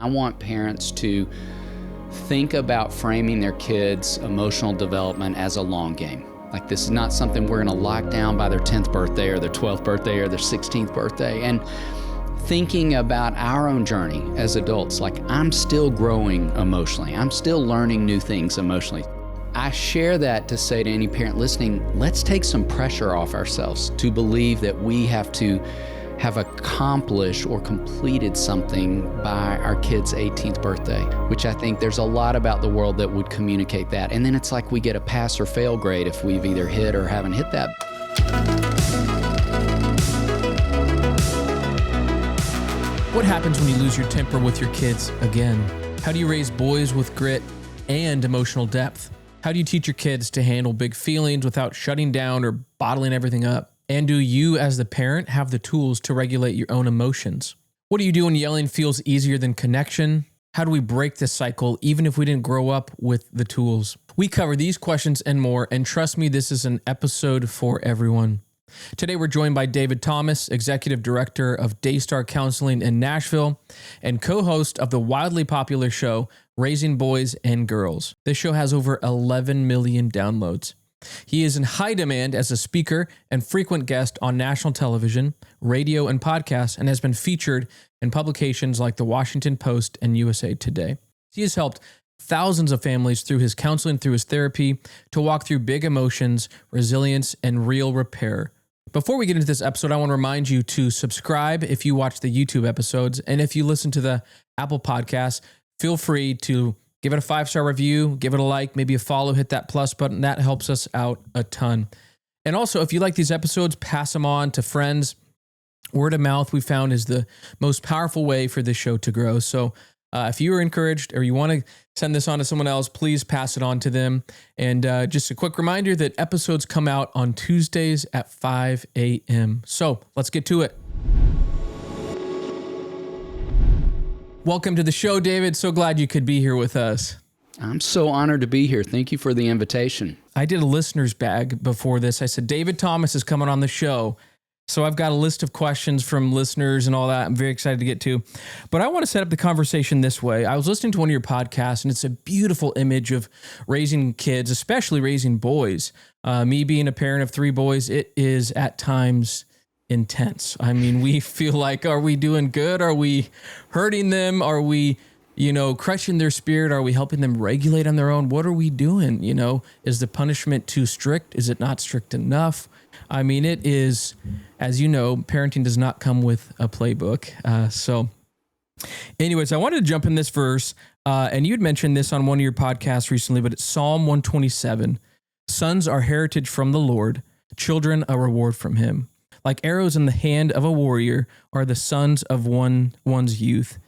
I want parents to think about framing their kids' emotional development as a long game. Like, this is not something we're gonna lock down by their 10th birthday or their 12th birthday or their 16th birthday. And thinking about our own journey as adults, like, I'm still growing emotionally. I'm still learning new things emotionally. I share that to say to any parent listening, let's take some pressure off ourselves to believe that we have to have accomplished or completed something by our kid's 18th birthday, which I think there's a lot about the world that would communicate that. And then it's like we get a pass or fail grade if we've either hit or haven't hit that. What happens when you lose your temper with your kids again? How do you raise boys with grit and emotional depth? How do you teach your kids to handle big feelings without shutting down or bottling everything up? And do you, as the parent, have the tools to regulate your own emotions? What do you do when yelling feels easier than connection? How do we break this cycle, even if we didn't grow up with the tools? We cover these questions and more, and trust me, this is an episode for everyone. Today, we're joined by David Thomas, Executive Director of Daystar Counseling in Nashville and co-host of the wildly popular show, Raising Boys and Girls. This show has over 11 million downloads. He is in high demand as a speaker and frequent guest on national television, radio, and podcasts, and has been featured in publications like The Washington Post and USA Today. He has helped thousands of families through his counseling, through his therapy, to walk through big emotions, resilience, and real repair. Before we get into this episode, I want to remind you to subscribe if you watch the YouTube episodes, and if you listen to the Apple Podcasts, feel free to give it a 5-star review, give it a like, maybe a follow, hit that plus button. That helps us out a ton. And also, if you like these episodes, pass them on to friends. Word of mouth, we found, is the most powerful way for this show to grow. So if you are encouraged or you want to send this on to someone else, please pass it on to them. And just a quick reminder that episodes come out on Tuesdays at 5 a.m. So let's get to it. Welcome to the show, David. So glad you could be here with us. I'm so honored to be here. Thank you for the invitation. I did a listener's bag before this. I said, David Thomas is coming on the show. So I've got a list of questions from listeners and all that I'm very excited to get to. But I want to set up the conversation this way. I was listening to one of your podcasts, and it's a beautiful image of raising kids, especially raising boys. Me being a parent of 3 boys, it is at times intense. I mean, we feel like, are we doing good? Are we hurting them? Are we, crushing their spirit? Are we helping them regulate on their own? What are we doing? Is the punishment too strict? Is it not strict enough? I mean, it is, as you know, parenting does not come with a playbook. So anyways, I wanted to jump in this verse, and you'd mentioned this on one of your podcasts recently, but it's Psalm 127. Sons are heritage from the Lord, children a reward from him. Like arrows in the hand of a warrior are the sons of one's youth.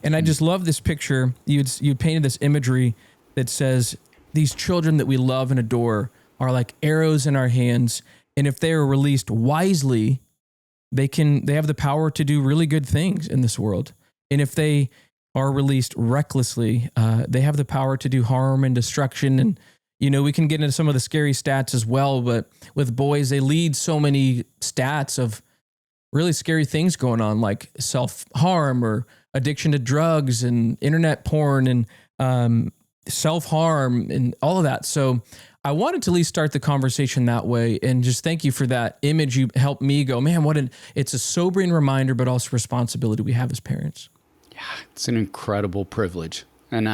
And I just love this picture. You painted this imagery that says these children that we love and adore are like arrows in our hands. And if they are released wisely, they have the power to do really good things in this world. And if they are released recklessly, they have the power to do harm and destruction. And we can get into some of the scary stats as well, but with boys, they lead so many stats of really scary things going on, like self-harm or addiction to drugs and internet porn and self-harm and all of that. So I wanted to at least start the conversation that way, and just thank you for that image. You helped me go, man, it's a sobering reminder, but also responsibility we have as parents. Yeah, it's an incredible privilege. And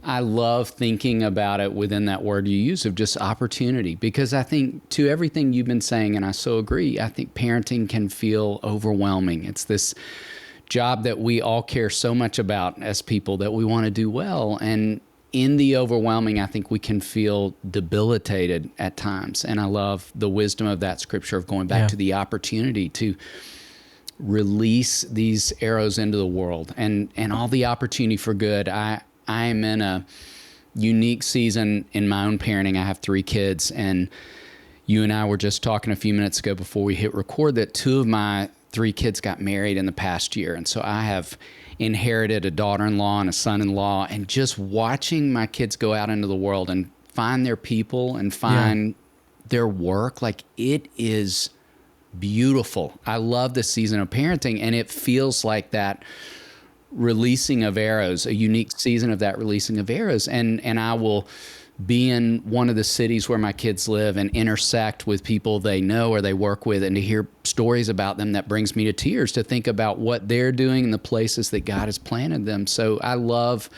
I love thinking about it within that word you use of just opportunity, because I think to everything you've been saying, and I so agree, I think parenting can feel overwhelming. It's this job that we all care so much about as people, that we want to do well. And in the overwhelming, I think we can feel debilitated at times. And I love the wisdom of that scripture of going back to the opportunity to release these arrows into the world and all the opportunity for good. I am in a unique season in my own parenting. I have 3 kids, and you and I were just talking a few minutes ago before we hit record that 2 of my 3 kids got married in the past year. And so I have inherited a daughter-in-law and a son-in-law, and just watching my kids go out into the world and find their people and find their work, like, it is beautiful. I love this season of parenting, and it feels like that releasing of arrows, a unique season of that releasing of arrows. And I will be in one of the cities where my kids live and intersect with people they know or they work with, and to hear stories about them that brings me to tears, to think about what they're doing in the places that God has planted them. So I love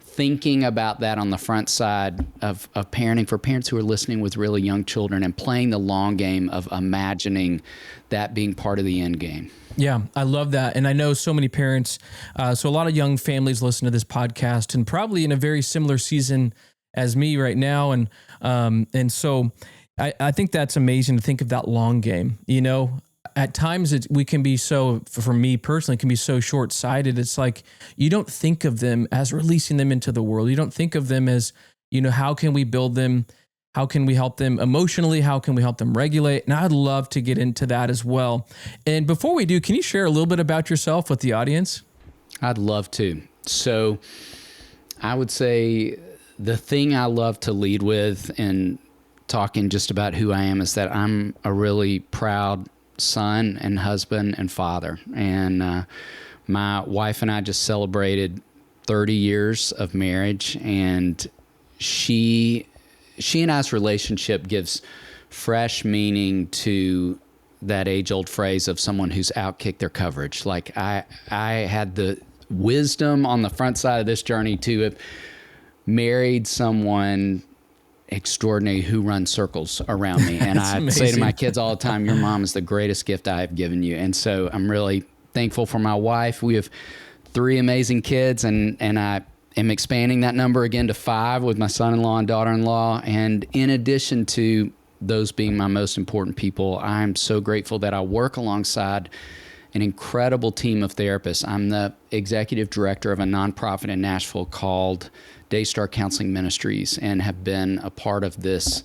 thinking about that on the front side of parenting for parents who are listening with really young children, and playing the long game of imagining that being part of the end game. Yeah, I love that. And I know so many parents, so a lot of young families listen to this podcast, and probably in a very similar season as me right now. And so I think that's amazing to think of that long game. You know, at times we can be so, for me personally, can be so short-sighted. It's like, you don't think of them as releasing them into the world. You don't think of them as, you know, how can we build them? How can we help them emotionally? How can we help them regulate? And I'd love to get into that as well. And before we do, can you share a little bit about yourself with the audience? I'd love to. So I would say the thing I love to lead with in talking just about who I am is that I'm a really proud son and husband and father. And my wife and I just celebrated 30 years of marriage, and she and I's relationship gives fresh meaning to that age-old phrase of someone who's outkicked their coverage. Like I had the wisdom on the front side of this journey to have married someone extraordinary who runs circles around me. And I say to my kids all the time, your mom is the greatest gift I have given you. And so I'm really thankful for my wife. We have 3 amazing kids, and I am expanding that number again to 5 with my son-in-law and daughter-in-law. And in addition to those being my most important people, I'm so grateful that I work alongside an incredible team of therapists. I'm the executive director of a nonprofit in Nashville called Daystar Counseling Ministries, and have been a part of this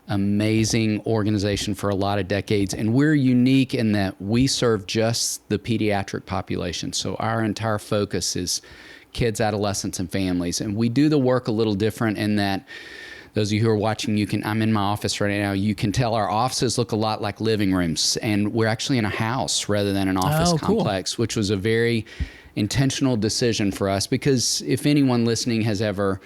amazing organization for a lot of decades. And we're unique in that we serve just the pediatric population. So our entire focus is kids, adolescents, and families. And we do the work a little different in that, those of you who are watching, I'm in my office right now. You can tell our offices look a lot like living rooms, and we're actually in a house rather than an office complex, which was a very intentional decision for us, because if anyone listening has ever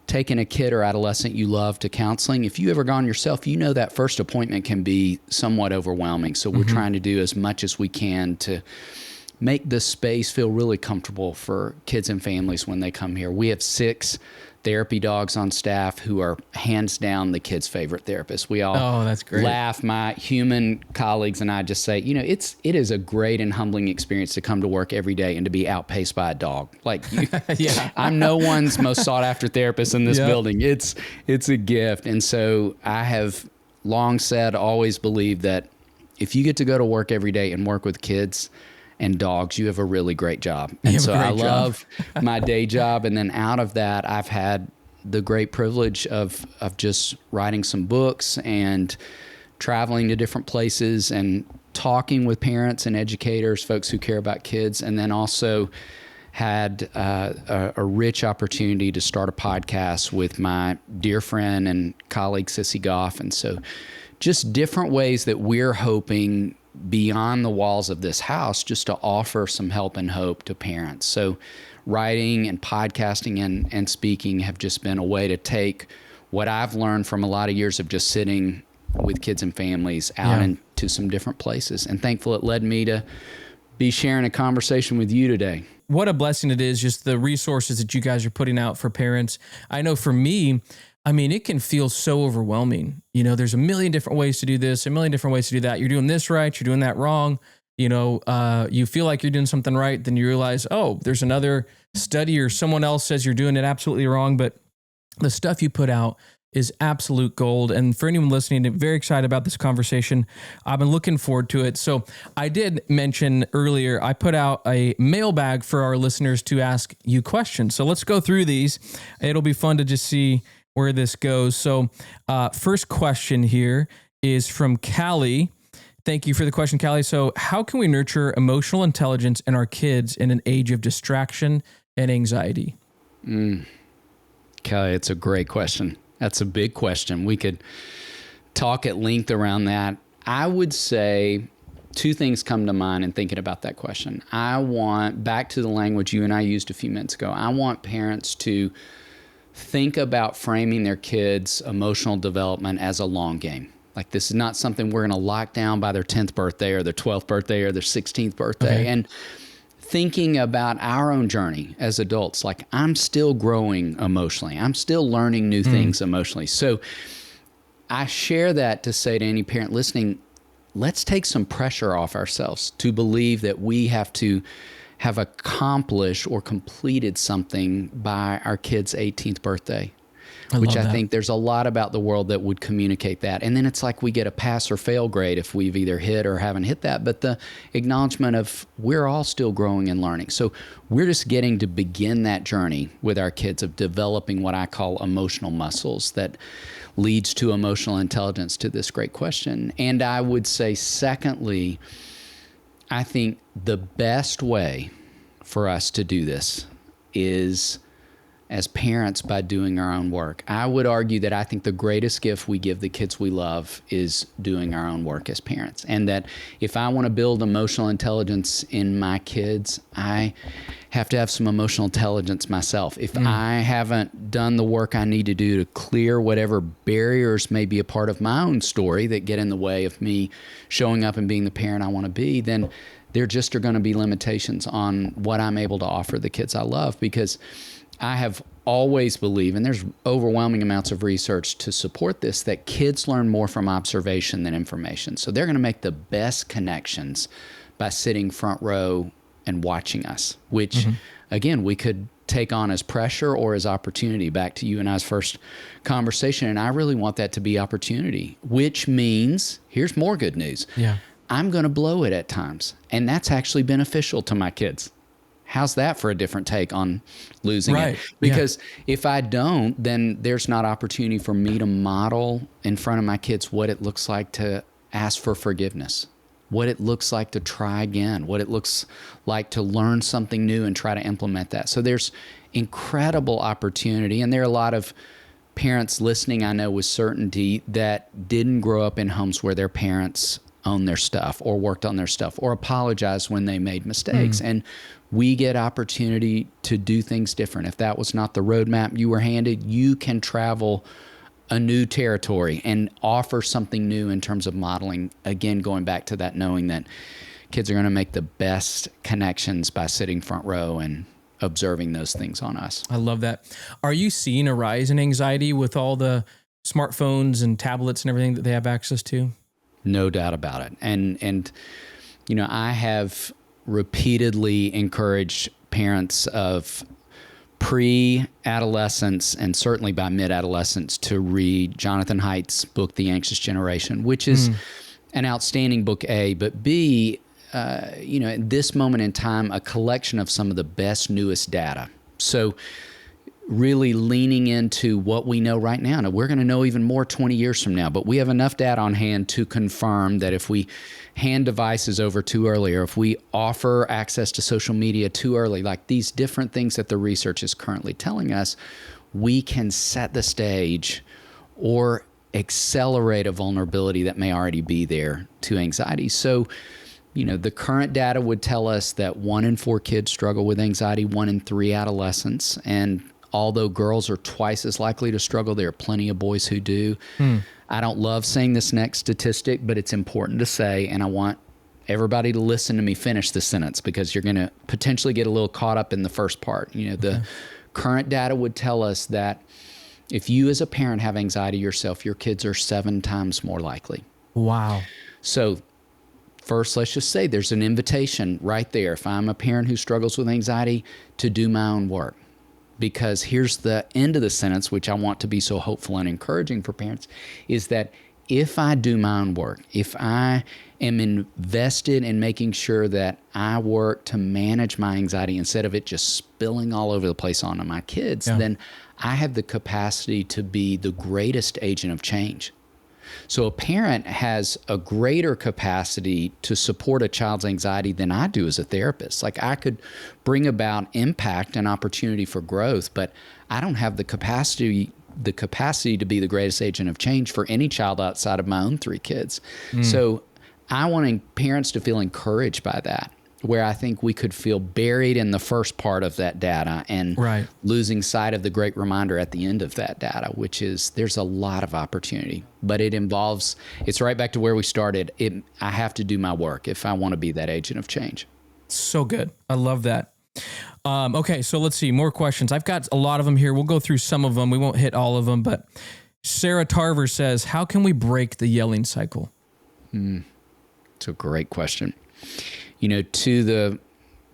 taken a kid or adolescent you love to counseling, if you ever gone yourself, you know that first appointment can be somewhat overwhelming. So we're trying to do as much as we can to make the space feel really comfortable for kids and families when they come here. We have 6 therapy dogs on staff who are hands down the kids' favorite therapists. We all that's great. Laugh. My human colleagues and I just say, you know, it is a great and humbling experience to come to work every day and to be outpaced by a dog. Like you, yeah. I'm no one's most sought after therapist in this building. It's a gift. And so I have long said, always believed that if you get to go to work every day and work with kids and dogs, you have a really great job. And so I love my day job. And then out of that, I've had the great privilege of just writing some books and traveling to different places and talking with parents and educators, folks who care about kids. And then also had a rich opportunity to start a podcast with my dear friend and colleague, Sissy Goff. And so just different ways that we're hoping beyond the walls of this house just to offer some help and hope to parents. So writing and podcasting and speaking have just been a way to take what I've learned from a lot of years of just sitting with kids and families out into some different places. And thankful it led me to be sharing a conversation with you today. What a blessing it is, just the resources that you guys are putting out for parents. I know for me, I mean, it can feel so overwhelming. You know, there's a million different ways to do this, a million different ways to do that. You're doing this right, you're doing that wrong. You know, you feel like you're doing something right, then you realize, oh, there's another study or someone else says you're doing it absolutely wrong. But the stuff you put out is absolute gold. And for anyone listening, I'm very excited about this conversation. I've been looking forward to it. So I did mention earlier, I put out a mailbag for our listeners to ask you questions. So let's go through these. It'll be fun to just see where this goes. So first question here is from Callie. Thank you for the question, Callie. So how can we nurture emotional intelligence in our kids in an age of distraction and anxiety? Callie, it's a great question. That's a big question. We could talk at length around that. I would say two things come to mind in thinking about that question. I want, back to the language you and I used a few minutes ago, I want parents to think about framing their kids' emotional development as a long game. Like, this is not something we're going to lock down by their 10th birthday or their 12th birthday or their 16th birthday. Okay. And thinking about our own journey as adults, like, I'm still growing emotionally. I'm still learning new things emotionally. So I share that to say to any parent listening, let's take some pressure off ourselves to believe that we have to have accomplished or completed something by our kid's 18th birthday, which I think there's a lot about the world that would communicate that. And then it's like we get a pass or fail grade if we've either hit or haven't hit that. But the acknowledgement of we're all still growing and learning. So we're just getting to begin that journey with our kids of developing what I call emotional muscles that leads to emotional intelligence, to this great question. And I would say, secondly, I think the best way for us to do this is as parents by doing our own work. I would argue that I think the greatest gift we give the kids we love is doing our own work as parents. And that if I want to build emotional intelligence in my kids, I have to have some emotional intelligence myself. If I haven't done the work I need to do to clear whatever barriers may be a part of my own story that get in the way of me showing up and being the parent I want to be, then there just are going to be limitations on what I'm able to offer the kids I love. Because I have always believed, and there's overwhelming amounts of research to support this, that kids learn more from observation than information. So they're going to make the best connections by sitting front row and watching us, which, again, we could take on as pressure or as opportunity, back to you and I's first conversation. And I really want that to be opportunity, which means, here's more good news. Yeah. I'm going to blow it at times. And that's actually beneficial to my kids. How's that for a different take on losing it? Because if I don't, then there's not opportunity for me to model in front of my kids what it looks like to ask for forgiveness, what it looks like to try again, what it looks like to learn something new and try to implement that. So there's incredible opportunity. And there are a lot of parents listening, I know with certainty, that didn't grow up in homes where their parents owned their stuff or worked on their stuff or apologized when they made mistakes. And we get opportunity to do things different. If that was not the roadmap you were handed, you can travel a new territory and offer something new in terms of modeling. Again, going back to that, knowing that kids are going to make the best connections by sitting front row and observing those things on us. I love that. Are you seeing a rise in anxiety with all the smartphones and tablets and everything that they have access to? No doubt about it. And you know, I have repeatedly encouraged parents of pre-adolescence and certainly by mid-adolescence to read Jonathan Haidt's book, The Anxious Generation, which is an outstanding book, A, but B, you know, at this moment in time, a collection of some of the best, newest data. So really leaning into what we know right now. Now, we're going to know even more 20 years from now, but we have enough data on hand to confirm that if we hand devices over too early, or if we offer access to social media too early, like these different things that the research is currently telling us, we can set the stage or accelerate a vulnerability that may already be there to anxiety. So, you know, the current data would tell us that 1 in 4 kids struggle with anxiety, 1 in 3 adolescents, and although girls are twice as likely to struggle, there are plenty of boys who do. I don't love saying this next statistic, but it's important to say, and I want everybody to listen to me finish the sentence because you're going to potentially get a little caught up in the first part. You know, the current data would tell us that if you as a parent have anxiety yourself, your kids are 7 times more likely. Wow. So first, let's just say there's an invitation right there. If I'm a parent who struggles with anxiety, to do my own work. Because here's the end of the sentence, which I want to be so hopeful and encouraging for parents, is that if I do my own work, if I am invested in making sure that I work to manage my anxiety instead of it just spilling all over the place onto my kids, then I have the capacity to be the greatest agent of change. So a parent has a greater capacity to support a child's anxiety than I do as a therapist. Like, I could bring about impact and opportunity for growth, but I don't have the capacity to be the greatest agent of change for any child outside of my own 3 kids. So I want parents to feel encouraged by that, where I think we could feel buried in the first part of that data and Right. losing sight of the great reminder at the end of that data, which is there's a lot of opportunity, but it's right back to where we started. I have to do my work if I want to be that agent of change. So good. I love that. Okay, so let's see, more questions. I've got a lot of them here. We'll go through some of them. We won't hit all of them, but Sarah Tarver says, how can we break the yelling cycle? It's a great question. To the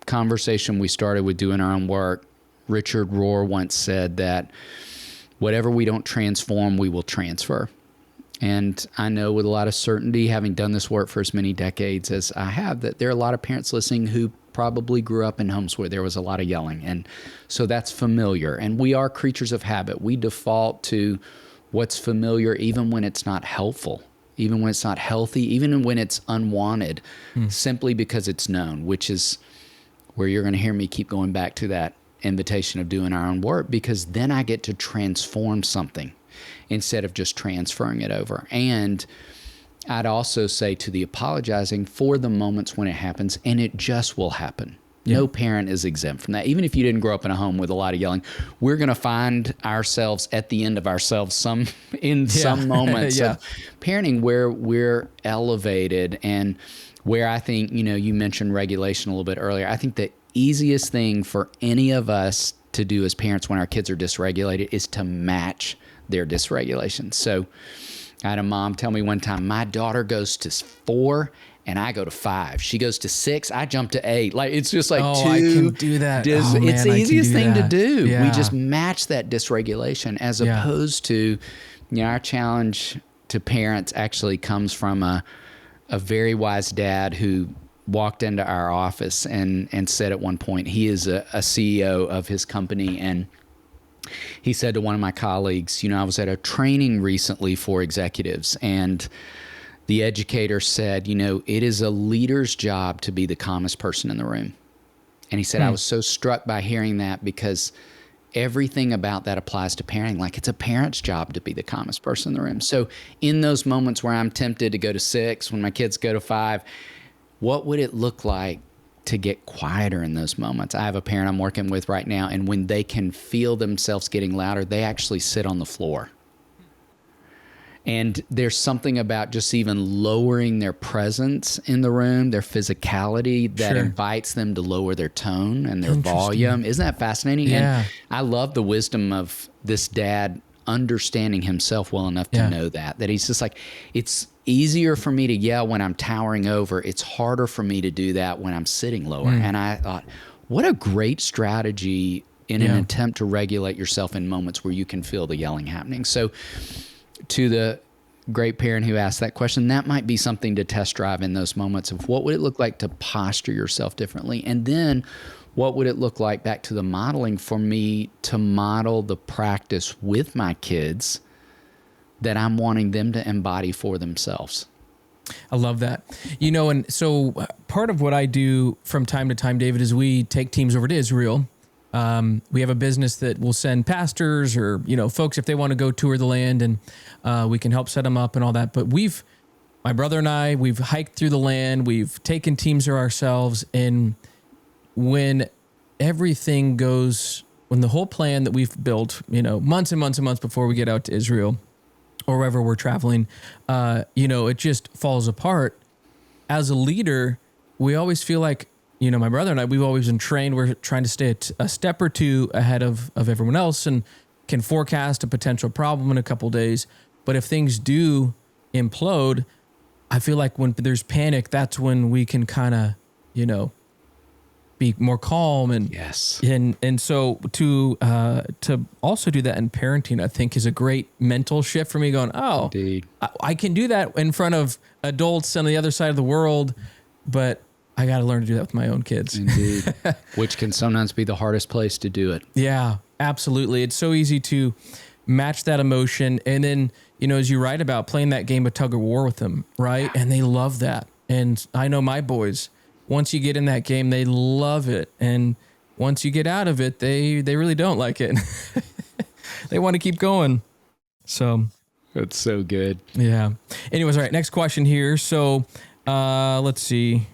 conversation we started with doing our own work, Richard Rohr once said that whatever we don't transform, we will transfer. And I know with a lot of certainty, having done this work for as many decades as I have, that there are a lot of parents listening who probably grew up in homes where there was a lot of yelling. And so that's familiar. And we are creatures of habit. We default to what's familiar even when it's not helpful, even when it's not healthy, even when it's unwanted, simply because it's known, which is where you're going to hear me keep going back to that invitation of doing our own work, because then I get to transform something instead of just transferring it over. And I'd also say to the apologizing for the moments when it happens, and it just will happen. Yeah. No parent is exempt from that. Even if you didn't grow up in a home with a lot of yelling, we're going to find ourselves at the end of ourselves some moments of parenting where we're elevated, and where I think, you mentioned regulation a little bit earlier. I think the easiest thing for any of us to do as parents when our kids are dysregulated is to match their dysregulation. So I had a mom tell me one time, my daughter goes to 4 and I go to 5. She goes to 6, I jump to 8. Like, it's just like two. I can do that. It's the easiest thing to do. Yeah. We just match that dysregulation, as opposed to, our challenge to parents actually comes from a very wise dad who walked into our office and said at one point, he is a CEO of his company, and he said to one of my colleagues, I was at a training recently for executives, and the educator said, it is a leader's job to be the calmest person in the room. And he said, I was so struck by hearing that, because everything about that applies to parenting. Like, it's a parent's job to be the calmest person in the room. So in those moments where I'm tempted to go to 6, when my kids go to 5, what would it look like to get quieter in those moments? I have a parent I'm working with right now, and when they can feel themselves getting louder, they actually sit on the floor. And there's something about just even lowering their presence in the room, their physicality, that invites them to lower their tone and their volume. Isn't that fascinating? Yeah. And I love the wisdom of this dad understanding himself well enough to know that he's just like, it's easier for me to yell when I'm towering over. It's harder for me to do that when I'm sitting lower. And I thought, what a great strategy in an attempt to regulate yourself in moments where you can feel the yelling happening. So to the great parent who asked that question, that might be something to test drive in those moments of what would it look like to posture yourself differently? And then what would it look like, back to the modeling, for me to model the practice with my kids that I'm wanting them to embody for themselves? I love that. And so part of what I do from time to time, David, is we take teams over to Israel. We have a business that will send pastors or, folks, if they want to go tour the land, and we can help set them up and all that. But my brother and I, we've hiked through the land. We've taken teams there ourselves. And when everything goes, when the whole plan that we've built, months and months and months before we get out to Israel or wherever we're traveling, it just falls apart. As a leader, we always feel like, my brother and I, we've always been trained. We're trying to stay a step or two ahead of everyone else and can forecast a potential problem in a couple of days. But if things do implode, I feel like when there's panic, that's when we can kind of, be more calm and so to also do that in parenting, I think, is a great mental shift for me, going, I can do that in front of adults on the other side of the world, but I got to learn to do that with my own kids. Indeed. Which can sometimes be the hardest place to do it. Yeah, absolutely. It's so easy to match that emotion. And then, as you write about, playing that game of tug of war with them, right? Yeah. And they love that. And I know my boys, once you get in that game, they love it. And once you get out of it, they really don't like it. They want to keep going. So that's so good. Yeah. Anyways, all right, next question here. So Let's see.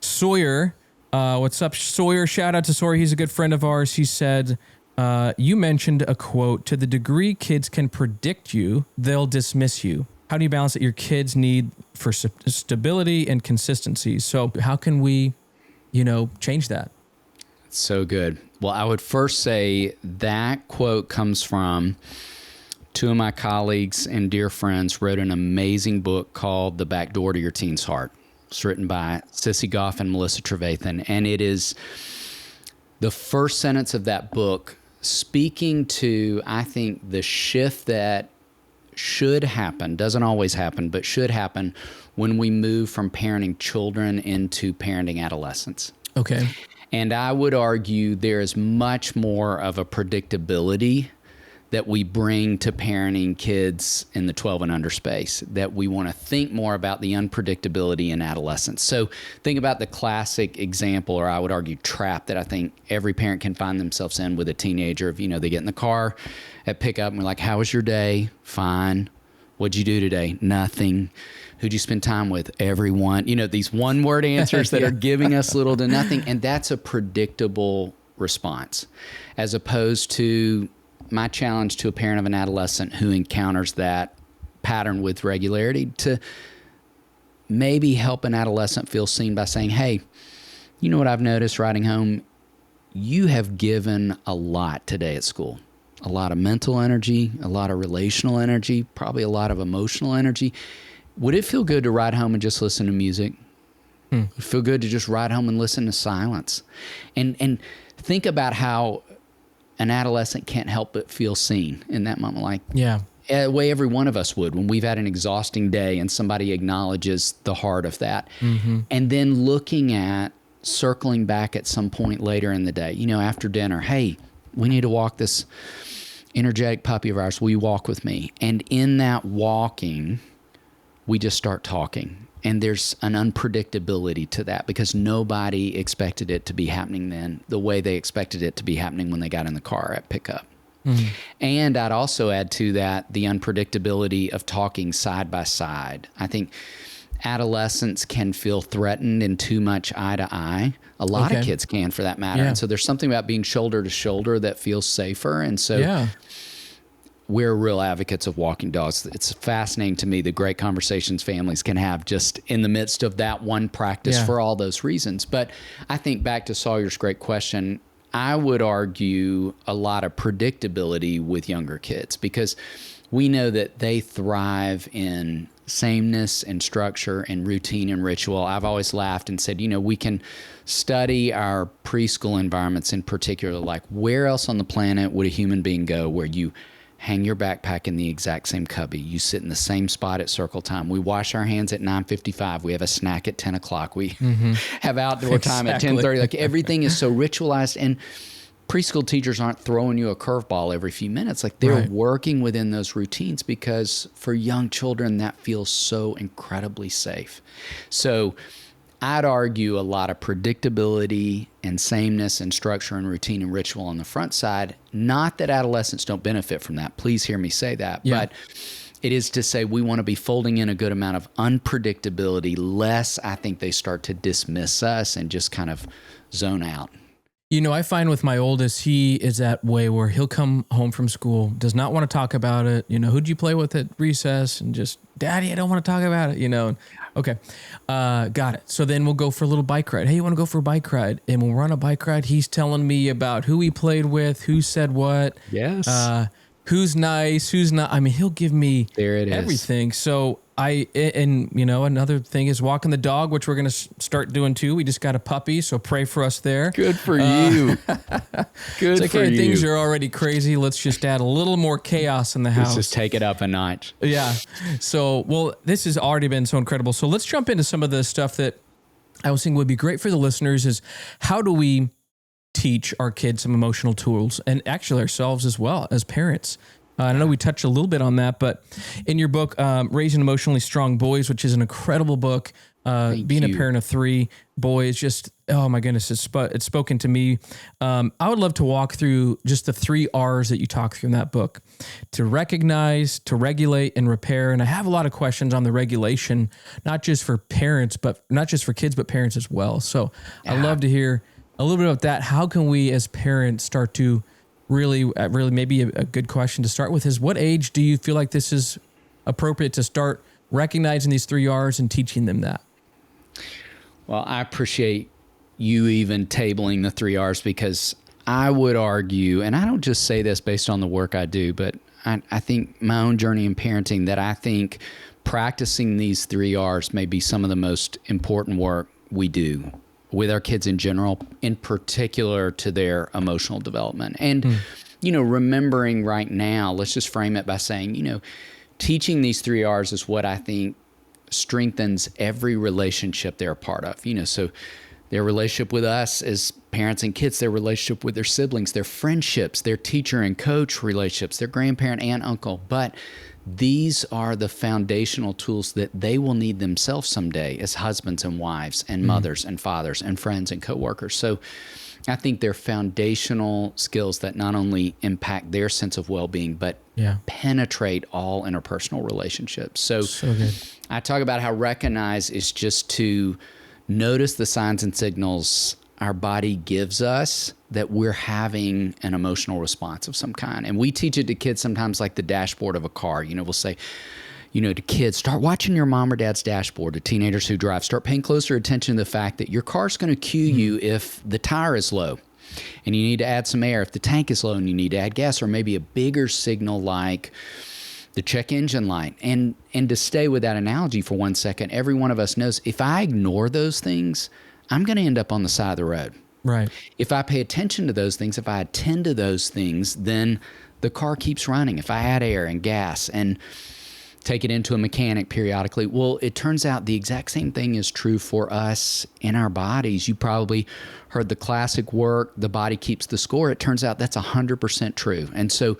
Sawyer. What's up, Sawyer? Shout out to Sawyer. He's a good friend of ours. He said, you mentioned a quote, to the degree kids can predict you, they'll dismiss you. How do you balance that your kids need for stability and consistency? So how can we, change that? So good. Well, I would first say that quote comes from two of my colleagues and dear friends wrote an amazing book called The Back Door to Your Teen's Heart. It's written by Sissy Goff and Melissa Trevathan. And it is the first sentence of that book speaking to, I think, the shift that should happen, doesn't always happen, but should happen when we move from parenting children into parenting adolescents. Okay. And I would argue there is much more of a predictability that we bring to parenting kids in the 12 and under space, that we want to think more about the unpredictability in adolescence. So think about the classic example, or I would argue trap, that I think every parent can find themselves in with a teenager. Of, they get in the car at pickup and we're like, how was your day? Fine. What'd you do today? Nothing. Who'd you spend time with? Everyone. These one-word answers that are giving us little to nothing. And that's a predictable response, as opposed to my challenge to a parent of an adolescent who encounters that pattern with regularity, to maybe help an adolescent feel seen by saying, hey, you know what I've noticed riding home? You have given a lot today at school. A lot of mental energy, a lot of relational energy, probably a lot of emotional energy. Would it feel good to ride home and just listen to music? Would it feel good to just ride home and listen to silence? And think about how an adolescent can't help but feel seen in that moment. Like, the way every one of us would when we've had an exhausting day and somebody acknowledges the heart of that. Mm-hmm. And then looking at, circling back at some point later in the day, after dinner, hey, we need to walk this energetic puppy of ours. Will you walk with me? And in that walking, we just start talking. And there's an unpredictability to that because nobody expected it to be happening then the way they expected it to be happening when they got in the car at pickup. Mm-hmm. And I'd also add to that the unpredictability of talking side by side. I think adolescents can feel threatened in too much eye to eye. A lot of kids can, for that matter. Yeah. And so there's something about being shoulder to shoulder that feels safer. And so we're real advocates of walking dogs. It's fascinating to me the great conversations families can have just in the midst of that one practice for all those reasons. But I think back to Sawyer's great question, I would argue a lot of predictability with younger kids because we know that they thrive in sameness and structure and routine and ritual. I've always laughed and said, we can study our preschool environments in particular, like where else on the planet would a human being go where you hang your backpack in the exact same cubby. You sit in the same spot at circle time. We wash our hands at 9:55. We have a snack at 10 o'clock. We have outdoor time at 10:30. Like everything is so ritualized. And preschool teachers aren't throwing you a curveball every few minutes. Like they're working within those routines because for young children, that feels so incredibly safe. So I'd argue a lot of predictability and sameness and structure and routine and ritual on the front side. Not that adolescents don't benefit from that. Please hear me say that. Yeah. But it is to say we want to be folding in a good amount of unpredictability, lest I think they start to dismiss us and just kind of zone out. I find with my oldest, he is that way where he'll come home from school, does not want to talk about it. Who'd you play with at recess? And just, Daddy, I don't want to talk about it, Okay. Got it. So then we'll go for a little bike ride. Hey, you want to go for a bike ride? And when we're on a bike ride, he's telling me about who he played with, who said what. Yes. Who's nice, who's not. I mean, he'll give me everything. So another thing is walking the dog, which we're going to start doing too. We just got a puppy, so pray for us there. Good for you. Good for you. Things are already crazy. Let's just add a little more chaos in the house. Let's just take it up a notch. Yeah. So, this has already been so incredible. So let's jump into some of the stuff that I was thinking would be great for the listeners is how do we teach our kids some emotional tools and actually ourselves as well as parents? I know we touched a little bit on that, but in your book, Raising Emotionally Strong Boys, which is an incredible book, Being a you. parent of 3 boys, just, oh my goodness, it's spoken to me. I would love to walk through just the 3 R's that you talk through in that book: to recognize, to regulate, and repair. And I have a lot of questions on the regulation, not just for parents, but not just for kids, but parents as well. So I'd love to hear a little bit about that. How can we as parents start to really maybe a good question to start with is, what age do you feel like this is appropriate to start recognizing these 3 R's and teaching them that? Well, I appreciate you even tabling the 3 R's, because I would argue, and I don't just say this based on the work I do, but I think my own journey in parenting, that I think practicing these 3 R's may be some of the most important work we do with our kids in general, in particular to their emotional development. And, remembering right now, let's just frame it by saying, teaching these 3 R's is what I think strengthens every relationship they're a part of. So their relationship with us as parents and kids, their relationship with their siblings, their friendships, their teacher and coach relationships, their grandparent, aunt, uncle. But these are the foundational tools that they will need themselves someday as husbands and wives and mothers and fathers and friends and coworkers. So I think they're foundational skills that not only impact their sense of well-being, but penetrate all interpersonal relationships. So good. I talk about how recognize is just to notice the signs and signals our body gives us that we're having an emotional response of some kind. And we teach it to kids sometimes like the dashboard of a car. We'll say, to kids, start watching your mom or dad's dashboard. To teenagers who drive, start paying closer attention to the fact that your car's going to cue you if the tire is low and you need to add some air, if the tank is low and you need to add gas, or maybe a bigger signal like the check engine light. And to stay with that analogy for 1 second, every one of us knows if I ignore those things, I'm going to end up on the side of the road. Right. If I pay attention to those things, if I attend to those things, then the car keeps running. If I add air and gas and take it into a mechanic periodically, well, it turns out the exact same thing is true for us in our bodies. You probably heard the classic work, the body keeps the score. It turns out that's 100% true. And so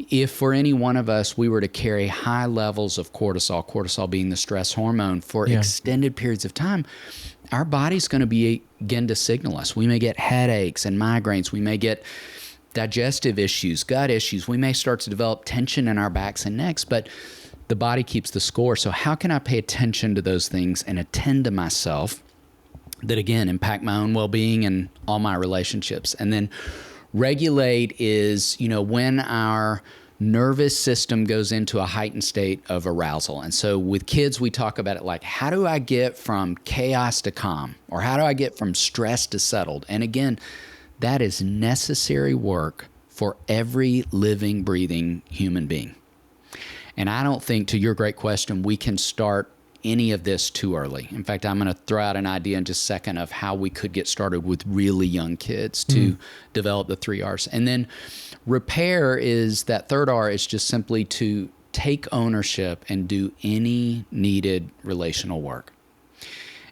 if for any one of us, we were to carry high levels of cortisol being the stress hormone for extended periods of time, our body's going to begin to signal us. We may get headaches and migraines. We may get digestive issues, gut issues. We may start to develop tension in our backs and necks, but the body keeps the score. So how can I pay attention to those things and attend to myself that, again, impact my own well-being and all my relationships? And then regulate is, when our nervous system goes into a heightened state of arousal. And so with kids, we talk about it like, how do I get from chaos to calm? Or how do I get from stress to settled? And again, that is necessary work for every living, breathing human being. And I don't think, to your great question, we can start any of this too early. In fact, I'm going to throw out an idea in just a second of how we could get started with really young kids to develop the 3 R's. And then repair is that third R is just simply to take ownership and do any needed relational work.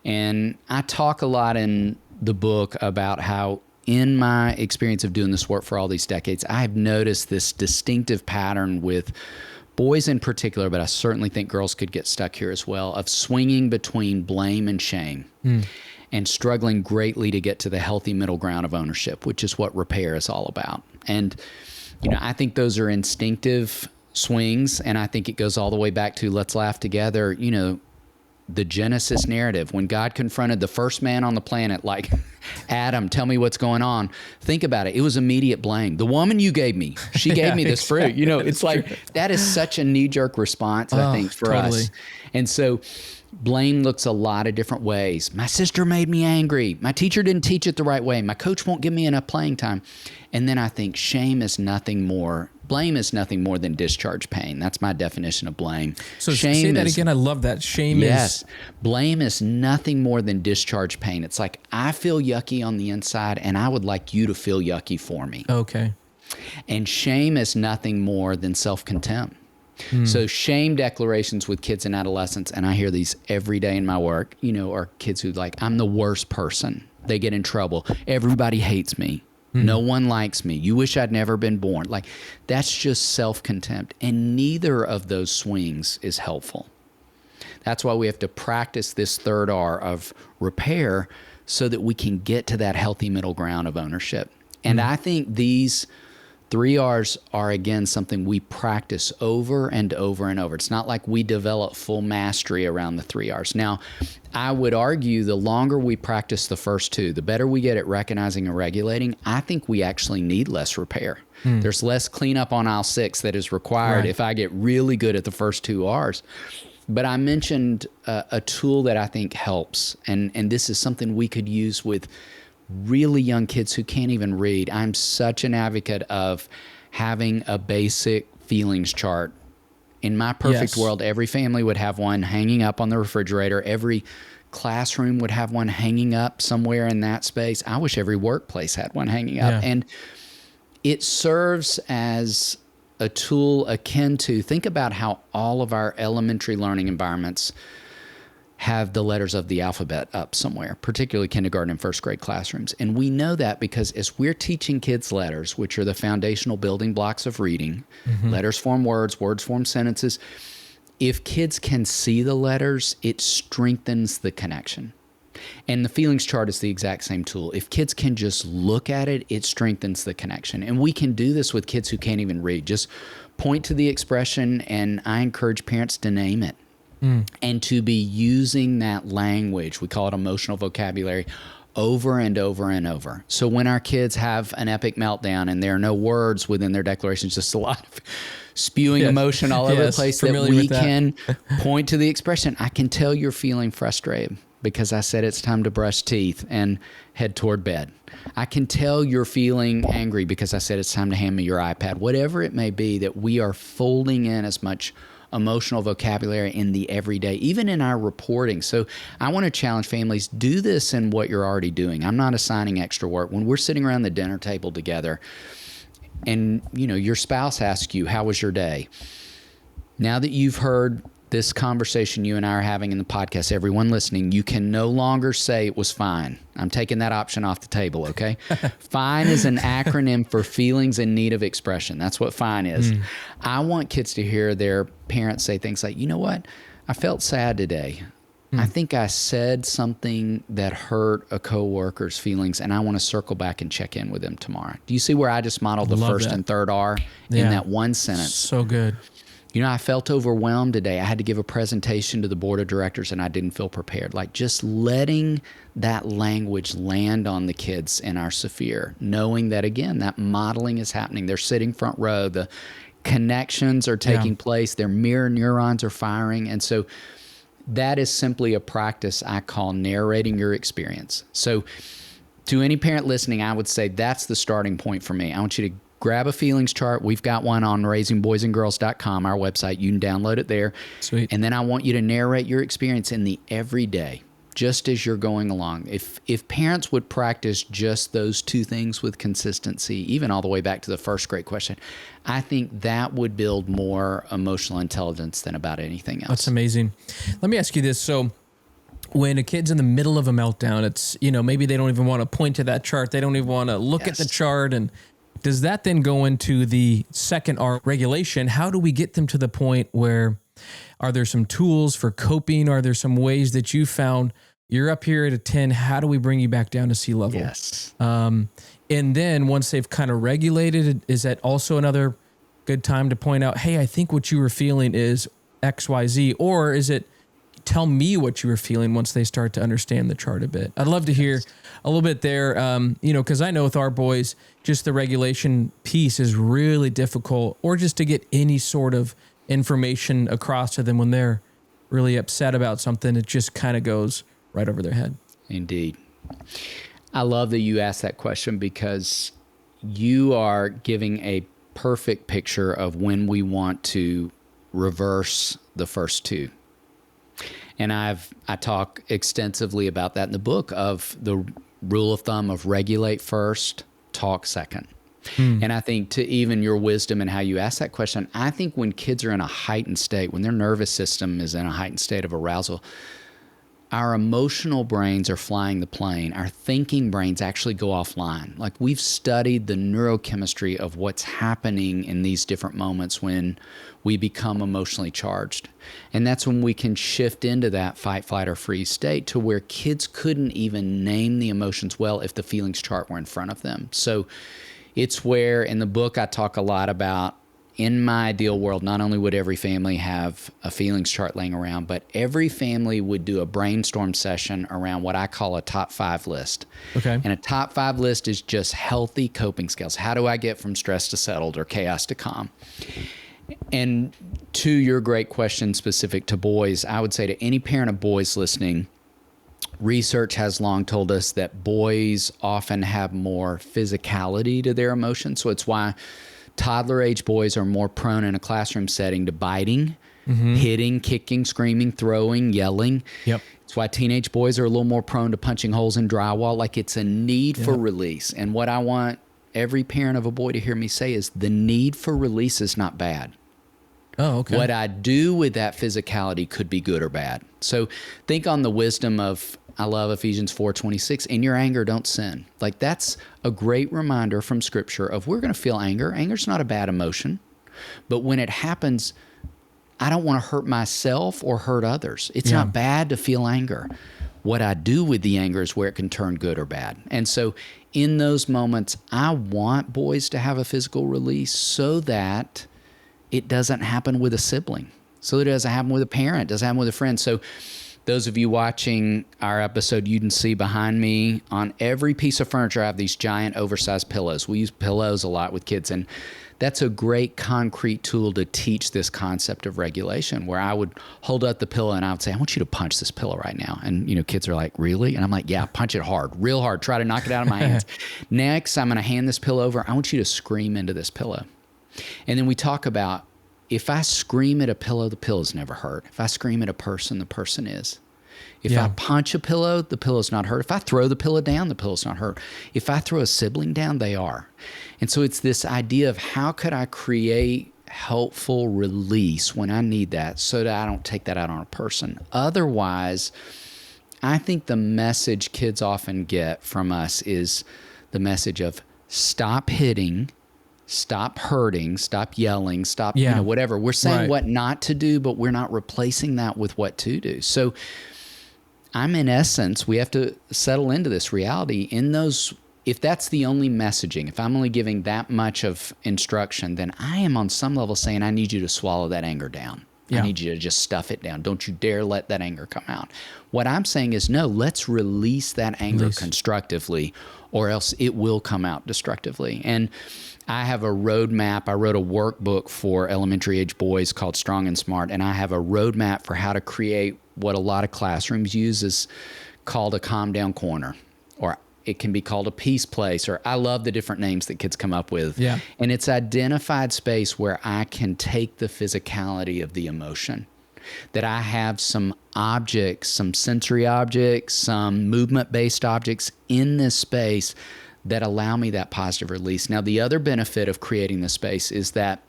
And I talk a lot in the book about how, in my experience of doing this work for all these decades, I've noticed this distinctive pattern with boys in particular, but I certainly think girls could get stuck here as well, of swinging between blame and shame and struggling greatly to get to the healthy middle ground of ownership, which is what repair is all about. And, I think those are instinctive swings, and I think it goes all the way back to, let's laugh together, the Genesis narrative. When God confronted the first man on the planet, like, Adam, tell me what's going on. Think about it. It was immediate blame. The woman you gave me, she gave me this fruit. It's like, that is such a knee-jerk response, I think, for us. And so blame looks a lot of different ways. My sister made me angry. My teacher didn't teach it the right way. My coach won't give me enough playing time. And then I think blame is nothing more than discharge pain. That's my definition of blame. So say that again. I love that. Blame is nothing more than discharge pain. It's like, I feel yucky on the inside and I would like you to feel yucky for me. Okay. And shame is nothing more than self-contempt. So shame declarations with kids and adolescents, and I hear these every day in my work, are kids who like, I'm the worst person. They get in trouble. Everybody hates me. No one likes me. You wish I'd never been born. Like, that's just self-contempt. And neither of those swings is helpful. That's why we have to practice this third R of repair so that we can get to that healthy middle ground of ownership. And I think these 3 R's are, again, something we practice over and over and over. It's not like we develop full mastery around the 3 R's. Now, I would argue the longer we practice the first two, the better we get at recognizing and regulating. I think we actually need less repair. There's less cleanup on aisle 6 that is required if I get really good at the first 2 R's. But I mentioned a tool that I think helps, and this is something we could use with really young kids who can't even read. I'm such an advocate of having a basic feelings chart. In my perfect world, every family would have one hanging up on the refrigerator. Every classroom would have one hanging up somewhere in that space. I wish every workplace had one hanging up. And it serves as a tool akin to, think about how all of our elementary learning environments have the letters of the alphabet up somewhere, particularly kindergarten and first grade classrooms. And we know that because as we're teaching kids letters, which are the foundational building blocks of reading, letters form words, words form sentences. If kids can see the letters, it strengthens the connection. And the feelings chart is the exact same tool. If kids can just look at it, it strengthens the connection. And we can do this with kids who can't even read. Just point to the expression, and I encourage parents to name it. And to be using that language, we call it emotional vocabulary, over and over and over. So when our kids have an epic meltdown and there are no words within their declarations, just a lot of spewing emotion all over the place, that we can point to the expression. I can tell you're feeling frustrated because I said it's time to brush teeth and head toward bed. I can tell you're feeling angry because I said it's time to hand me your iPad. Whatever it may be, that we are folding in as much emotional vocabulary in the everyday, even in our reporting. So I want to challenge families, do this in what you're already doing. I'm not assigning extra work. When we're sitting around the dinner table together and, you know, your spouse asks you, how was your day? Now that you've heard this conversation you and I are having in the podcast, everyone listening, you can no longer say it was fine. I'm taking that option off the table, okay? FINE is an acronym for feelings in need of expression. That's what FINE is. I want kids to hear their parents say things like, you know what? I felt sad today. I think I said something that hurt a coworker's feelings, and I want to circle back and check in with them tomorrow. Do you see where I just modeled the first and third R in that one sentence? So good. You know, I felt overwhelmed today. I had to give a presentation to the board of directors and I didn't feel prepared. Like, just letting that language land on the kids in our sphere, knowing that, again, that modeling is happening. They're sitting front row. The connections are taking place. Their mirror neurons are firing. And so that is simply a practice I call narrating your experience. So to any parent listening, I would say that's the starting point for me. I want you to grab a feelings chart. We've got one on raisingboysandgirls.com, our website. You can download it there. Sweet. And then I want you to narrate your experience in the everyday, just as you're going along. If parents would practice just those two things with consistency, even all the way back to the first great question, I think that would build more emotional intelligence than about anything else. That's amazing. Let me ask you this. So when a kid's in the middle of a meltdown, it's, you know, maybe they don't even want to point to that chart. They don't even want to look at the chart. And does that then go into the second R, regulation? How do we get them to the point where, are there some tools for coping? Are there some ways that you found you're up here at a 10? How do we bring you back down to sea level? Yes. And then once they've kind of regulated, is that also another good time to point out, hey, I think what you were feeling is X, Y, Z, or is it tell me what you were feeling once they start to understand the chart a bit? I'd love to hear a little bit there, you know, because I know with our boys, just the regulation piece is really difficult, or just to get any sort of information across to them when they're really upset about something, it just kind of goes right over their head. Indeed. I love that you asked that question, because you are giving a perfect picture of when we want to reverse the first two. And I talk extensively about that in the book, of the rule of thumb of regulate first, talk second. And I think, to even your wisdom and how you ask that question, I think when kids are in a heightened state, when their nervous system is in a heightened state of arousal, our emotional brains are flying the plane. Our thinking brains actually go offline. Like, we've studied the neurochemistry of what's happening in these different moments when we become emotionally charged. And that's when we can shift into that fight, flight, or freeze state to where kids couldn't even name the emotions well if the feelings chart were in front of them. So it's where in the book I talk a lot about, in my ideal world, not only would every family have a feelings chart laying around, but every family would do a brainstorm session around what I call a top 5 list. Okay. And a top 5 list is just healthy coping skills. How do I get from stress to settled or chaos to calm? And to your great question specific to boys, I would say to any parent of boys listening, research has long told us that boys often have more physicality to their emotions. So it's why toddler age boys are more prone in a classroom setting to biting, hitting, kicking, screaming, throwing, yelling. Yep. It's why teenage boys are a little more prone to punching holes in drywall. Like, it's a need for release. And what I want every parent of a boy to hear me say is the need for release is not bad. Oh, okay. What I do with that physicality could be good or bad. So think on the wisdom of, I love Ephesians 4:26, in your anger, don't sin. Like, that's a great reminder from Scripture of, we're going to feel anger. Anger's not a bad emotion. But when it happens, I don't want to hurt myself or hurt others. It's not bad to feel anger. What I do with the anger is where it can turn good or bad. And so in those moments, I want boys to have a physical release so that it doesn't happen with a sibling, so that it doesn't happen with a parent, doesn't happen with a friend. So those of you watching our episode, you can see behind me on every piece of furniture, I have these giant oversized pillows. We use pillows a lot with kids, and that's a great concrete tool to teach this concept of regulation, where I would hold up the pillow and I would say, I want you to punch this pillow right now. And, kids are like, really? And I'm like, yeah, punch it hard, real hard. Try to knock it out of my hands. Next, I'm going to hand this pillow over. I want you to scream into this pillow. And then we talk about, if I scream at a pillow, the pillow's never hurt. If I scream at a person, the person is. If I punch a pillow, the pillow's not hurt. If I throw the pillow down, the pillow's not hurt. If I throw a sibling down, they are. And so it's this idea of, how could I create helpful release when I need that, so that I don't take that out on a person? Otherwise, I think the message kids often get from us is the message of, stop hitting, stop hurting, stop yelling, stop, whatever. We're saying what not to do, but we're not replacing that with what to do. So in essence, we have to settle into this reality in those, if that's the only messaging, if I'm only giving that much of instruction, then I am on some level saying, I need you to swallow that anger down. I need you to just stuff it down. Don't you dare let that anger come out. What I'm saying is, no, let's release that anger constructively, or else it will come out destructively. And I have a roadmap. I wrote a workbook for elementary age boys called Strong and Smart, and I have a roadmap for how to create what a lot of classrooms use is called a calm down corner, or it can be called a peace place, or I love the different names that kids come up with. Yeah. And it's identified space where I can take the physicality of the emotion, that I have some objects, some sensory objects, some movement-based objects in this space that allow me that positive release. Now, the other benefit of creating the space is that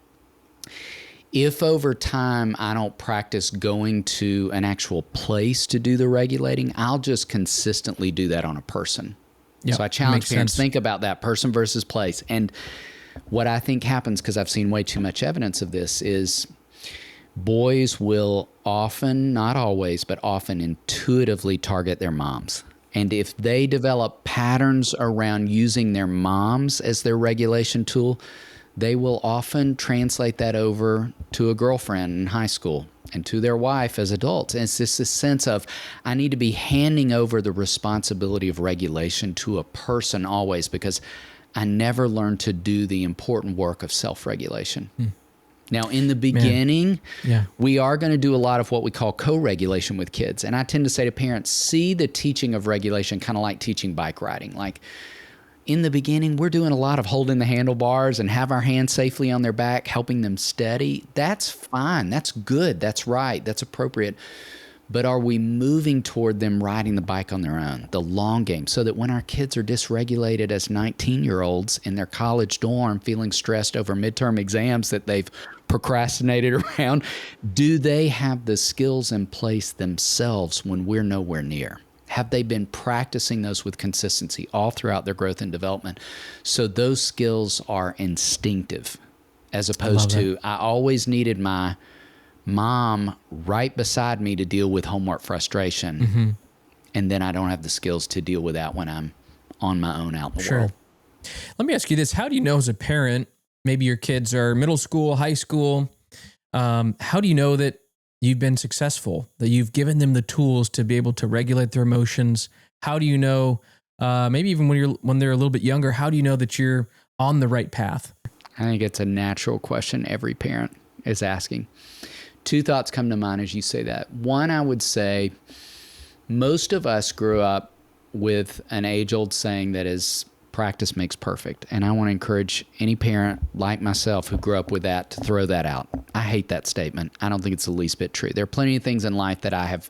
if over time I don't practice going to an actual place to do the regulating, I'll just consistently do that on a person. So I challenge parents, think about that, person versus place. And what I think happens, because I've seen way too much evidence of this, is boys will often, not always, but often intuitively target their moms. And if they develop patterns around using their moms as their regulation tool, they will often translate that over to a girlfriend in high school and to their wife as adults. And it's just this sense of, I need to be handing over the responsibility of regulation to a person always, because I never learned to do the important work of self-regulation. Now, in the beginning, we are going to do a lot of what we call co-regulation with kids. And I tend to say to parents, see the teaching of regulation kind of like teaching bike riding. Like, in the beginning, we're doing a lot of holding the handlebars and have our hands safely on their back, helping them steady. That's fine. That's good. That's right. That's appropriate. but are we moving toward them riding the bike on their own, the long game, so that when our kids are dysregulated as 19-year-olds in their college dorm feeling stressed over midterm exams that they've procrastinated around, do they have the skills in place themselves when we're nowhere near? Have they been practicing those with consistency all throughout their growth and development? So those skills are instinctive, as opposed to I always needed my mom right beside me to deal with homework frustration. And then I don't have the skills to deal with that when I'm on my own out in the world. Let me ask you this. How do you know as a parent, maybe your kids are middle school, high school, how do you know that you've been successful, that you've given them the tools to be able to regulate their emotions? How do you know, maybe even when they're a little bit younger, how do you know that you're on the right path? I think it's a natural question every parent is asking. Two thoughts come to mind as you say that. One, I would say most of us grew up with an age-old saying that is practice makes perfect. And I want to encourage any parent like myself who grew up with that to throw that out. I hate that statement. I don't think it's the least bit true. There are plenty of things in life that I have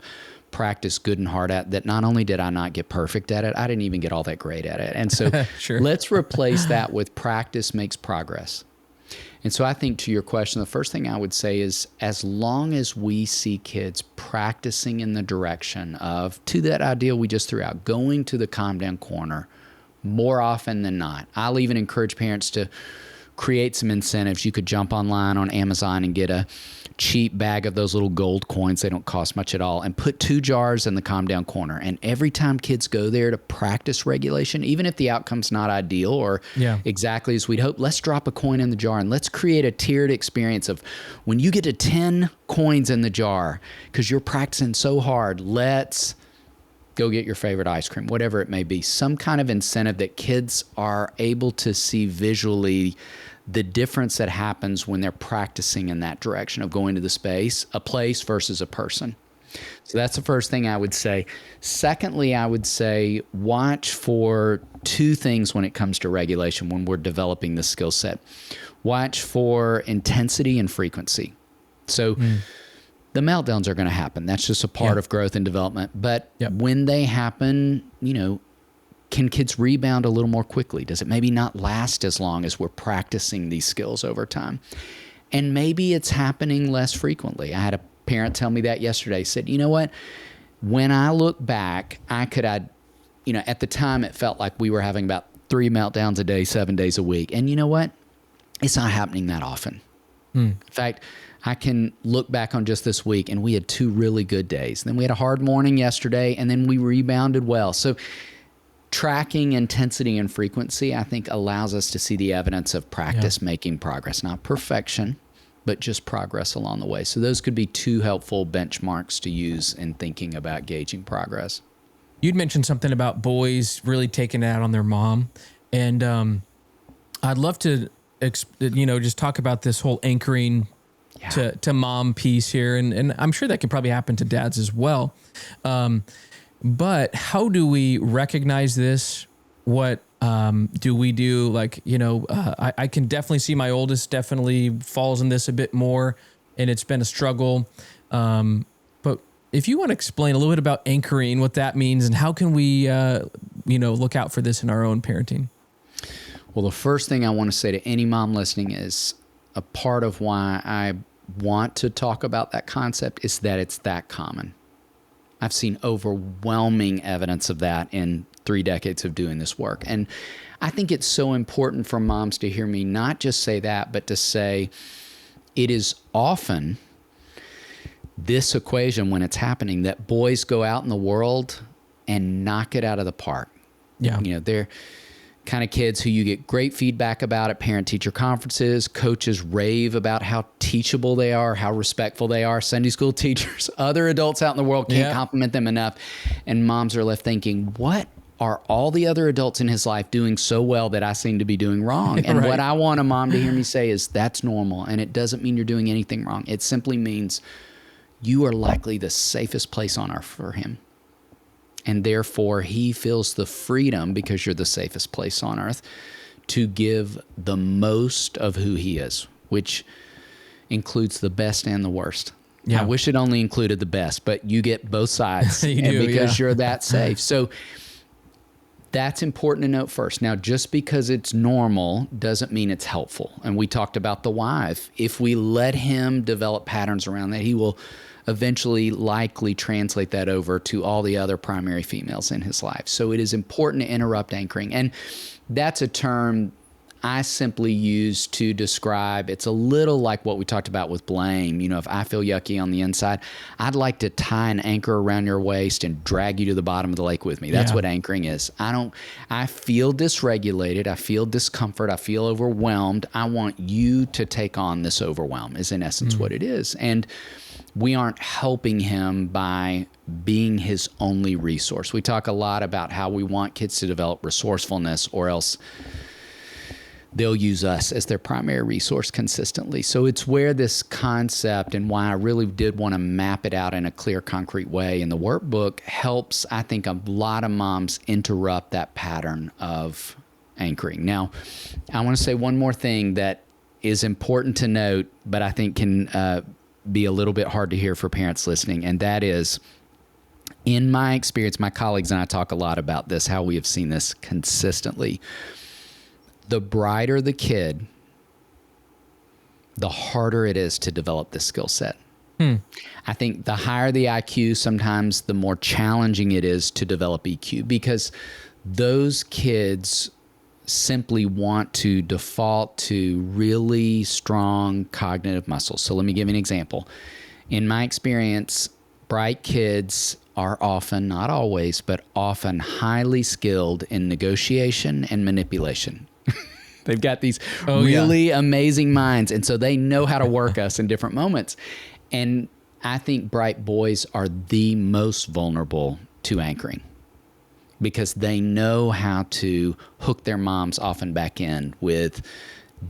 practiced good and hard at that not only did I not get perfect at it, I didn't even get all that great at it. And so let's replace that with practice makes progress. And so I think to your question, the first thing I would say is as long as we see kids practicing in the direction of, to that ideal we just threw out, going to the calm down corner more often than not. I'll even encourage parents to create some incentives. You could jump online on Amazon and get a cheap bag of those little gold coins. They don't cost much at all, and put 2 jars in the calm down corner. And every time kids go there to practice regulation, even if the outcome's not ideal or exactly as we'd hope, let's drop a coin in the jar and let's create a tiered experience of when you get to 10 coins in the jar because you're practicing so hard, let's go get your favorite ice cream, whatever it may be. Some kind of incentive that kids are able to see visually the difference that happens when they're practicing in that direction of going to the space, a place versus a person. So that's the first thing I would say. Secondly, I would say watch for 2 things when it comes to regulation when we're developing the skill set. Watch for intensity and frequency. So the meltdowns are going to happen. That's just a part of growth and development. But when they happen, can kids rebound a little more quickly? Does it maybe not last as long as we're practicing these skills over time? And maybe it's happening less frequently. I had a parent tell me that yesterday. He said, you know what? When I look back, at the time it felt like we were having about 3 meltdowns a day, 7 days a week. And you know what? It's not happening that often. In fact, I can look back on just this week and we had 2 really good days. Then we had a hard morning yesterday and then we rebounded well. So tracking intensity and frequency, I think, allows us to see the evidence of practice making progress, not perfection, but just progress along the way. So those could be 2 helpful benchmarks to use in thinking about gauging progress. You'd mentioned something about boys really taking it out on their mom. And I'd love to, just talk about this whole anchoring to mom piece here. And I'm sure that could probably happen to dads as well. But how do we recognize this? What do we do? I can definitely see my oldest definitely falls in this a bit more, and it's been a struggle. But if you want to explain a little bit about anchoring, what that means, and how can we, look out for this in our own parenting? Well, the first thing I want to say to any mom listening is a part of why I want to talk about that concept is that it's that common. I've seen overwhelming evidence of that in 3 decades of doing this work. And I think it's so important for moms to hear me not just say that, but to say it is often this equation when it's happening that boys go out in the world and knock it out of the park. Yeah. They're kind of kids who you get great feedback about at parent-teacher conferences. Coaches rave about how teachable they are, how respectful they are. Sunday school teachers, other adults out in the world can't compliment them enough. And moms are left thinking, what are all the other adults in his life doing so well that I seem to be doing wrong? And what I want a mom to hear me say is that's normal. And it doesn't mean you're doing anything wrong. It simply means you are likely the safest place on earth for him. And therefore, he feels the freedom, because you're the safest place on earth, to give the most of who he is, which includes the best and the worst. Yeah. I wish it only included the best, but you get both sides You do, because yeah. you're that safe. So that's important to note first. Now, just because it's normal doesn't mean it's helpful. And we talked about the why. If we let him develop patterns around that, he will eventually likely translate that over to all the other primary females in his life. So it is important to interrupt anchoring. And that's a term I simply use to describe, it's a little like what we talked about with blame. You know, if I feel yucky on the inside, I'd like to tie an anchor around your waist and drag you to the bottom of the lake with me. That's what anchoring is. I feel dysregulated. I feel discomfort. I feel overwhelmed. I want you to take on this overwhelm is in essence what it is. And we aren't helping him by being his only resource. We talk a lot about how we want kids to develop resourcefulness, or else they'll use us as their primary resource consistently. So it's where this concept, and why I really did want to map it out in a clear, concrete way in the workbook, helps, I think, a lot of moms interrupt that pattern of anchoring. Now, I want to say one more thing that is important to note, but I think can be a little bit hard to hear for parents listening, and that is, in my experience, my colleagues and I talk a lot about this, how we have seen this consistently. The brighter the kid, the harder it is to develop this skill set. I think the higher the IQ, sometimes the more challenging it is to develop EQ, because those kids simply want to default to really strong cognitive muscles. So let me give you an example. In my experience, bright kids are often, not always, but often highly skilled in negotiation and manipulation. They've got these really amazing minds, and so they know how to work us in different moments. And I think bright boys are the most vulnerable to anchoring, because they know how to hook their moms often back in with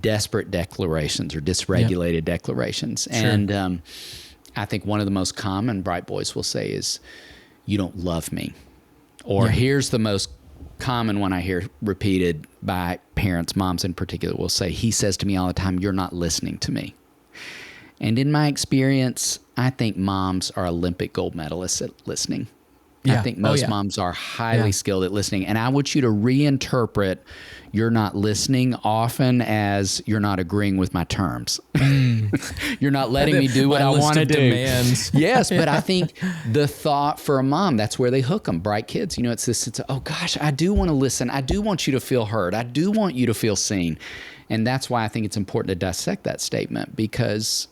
desperate declarations or dysregulated declarations. Sure. And I think one of the most common bright boys will say is, "You don't love me." Or here's the most common one I hear repeated by parents, moms in particular, will say, "He says to me all the time, 'You're not listening to me.'" And in my experience, I think moms are Olympic gold medalists at listening. I think most moms are highly skilled at listening. And I want you to reinterpret "you're not listening" often as "you're not agreeing with my terms." You're not letting me do what I want to do. Demands. Yes, but I think the thought for a mom, that's where they hook them. Bright kids, you know, it's this, oh gosh, I do want to listen. I do want you to feel heard. I do want you to feel seen. And that's why I think it's important to dissect that statement, because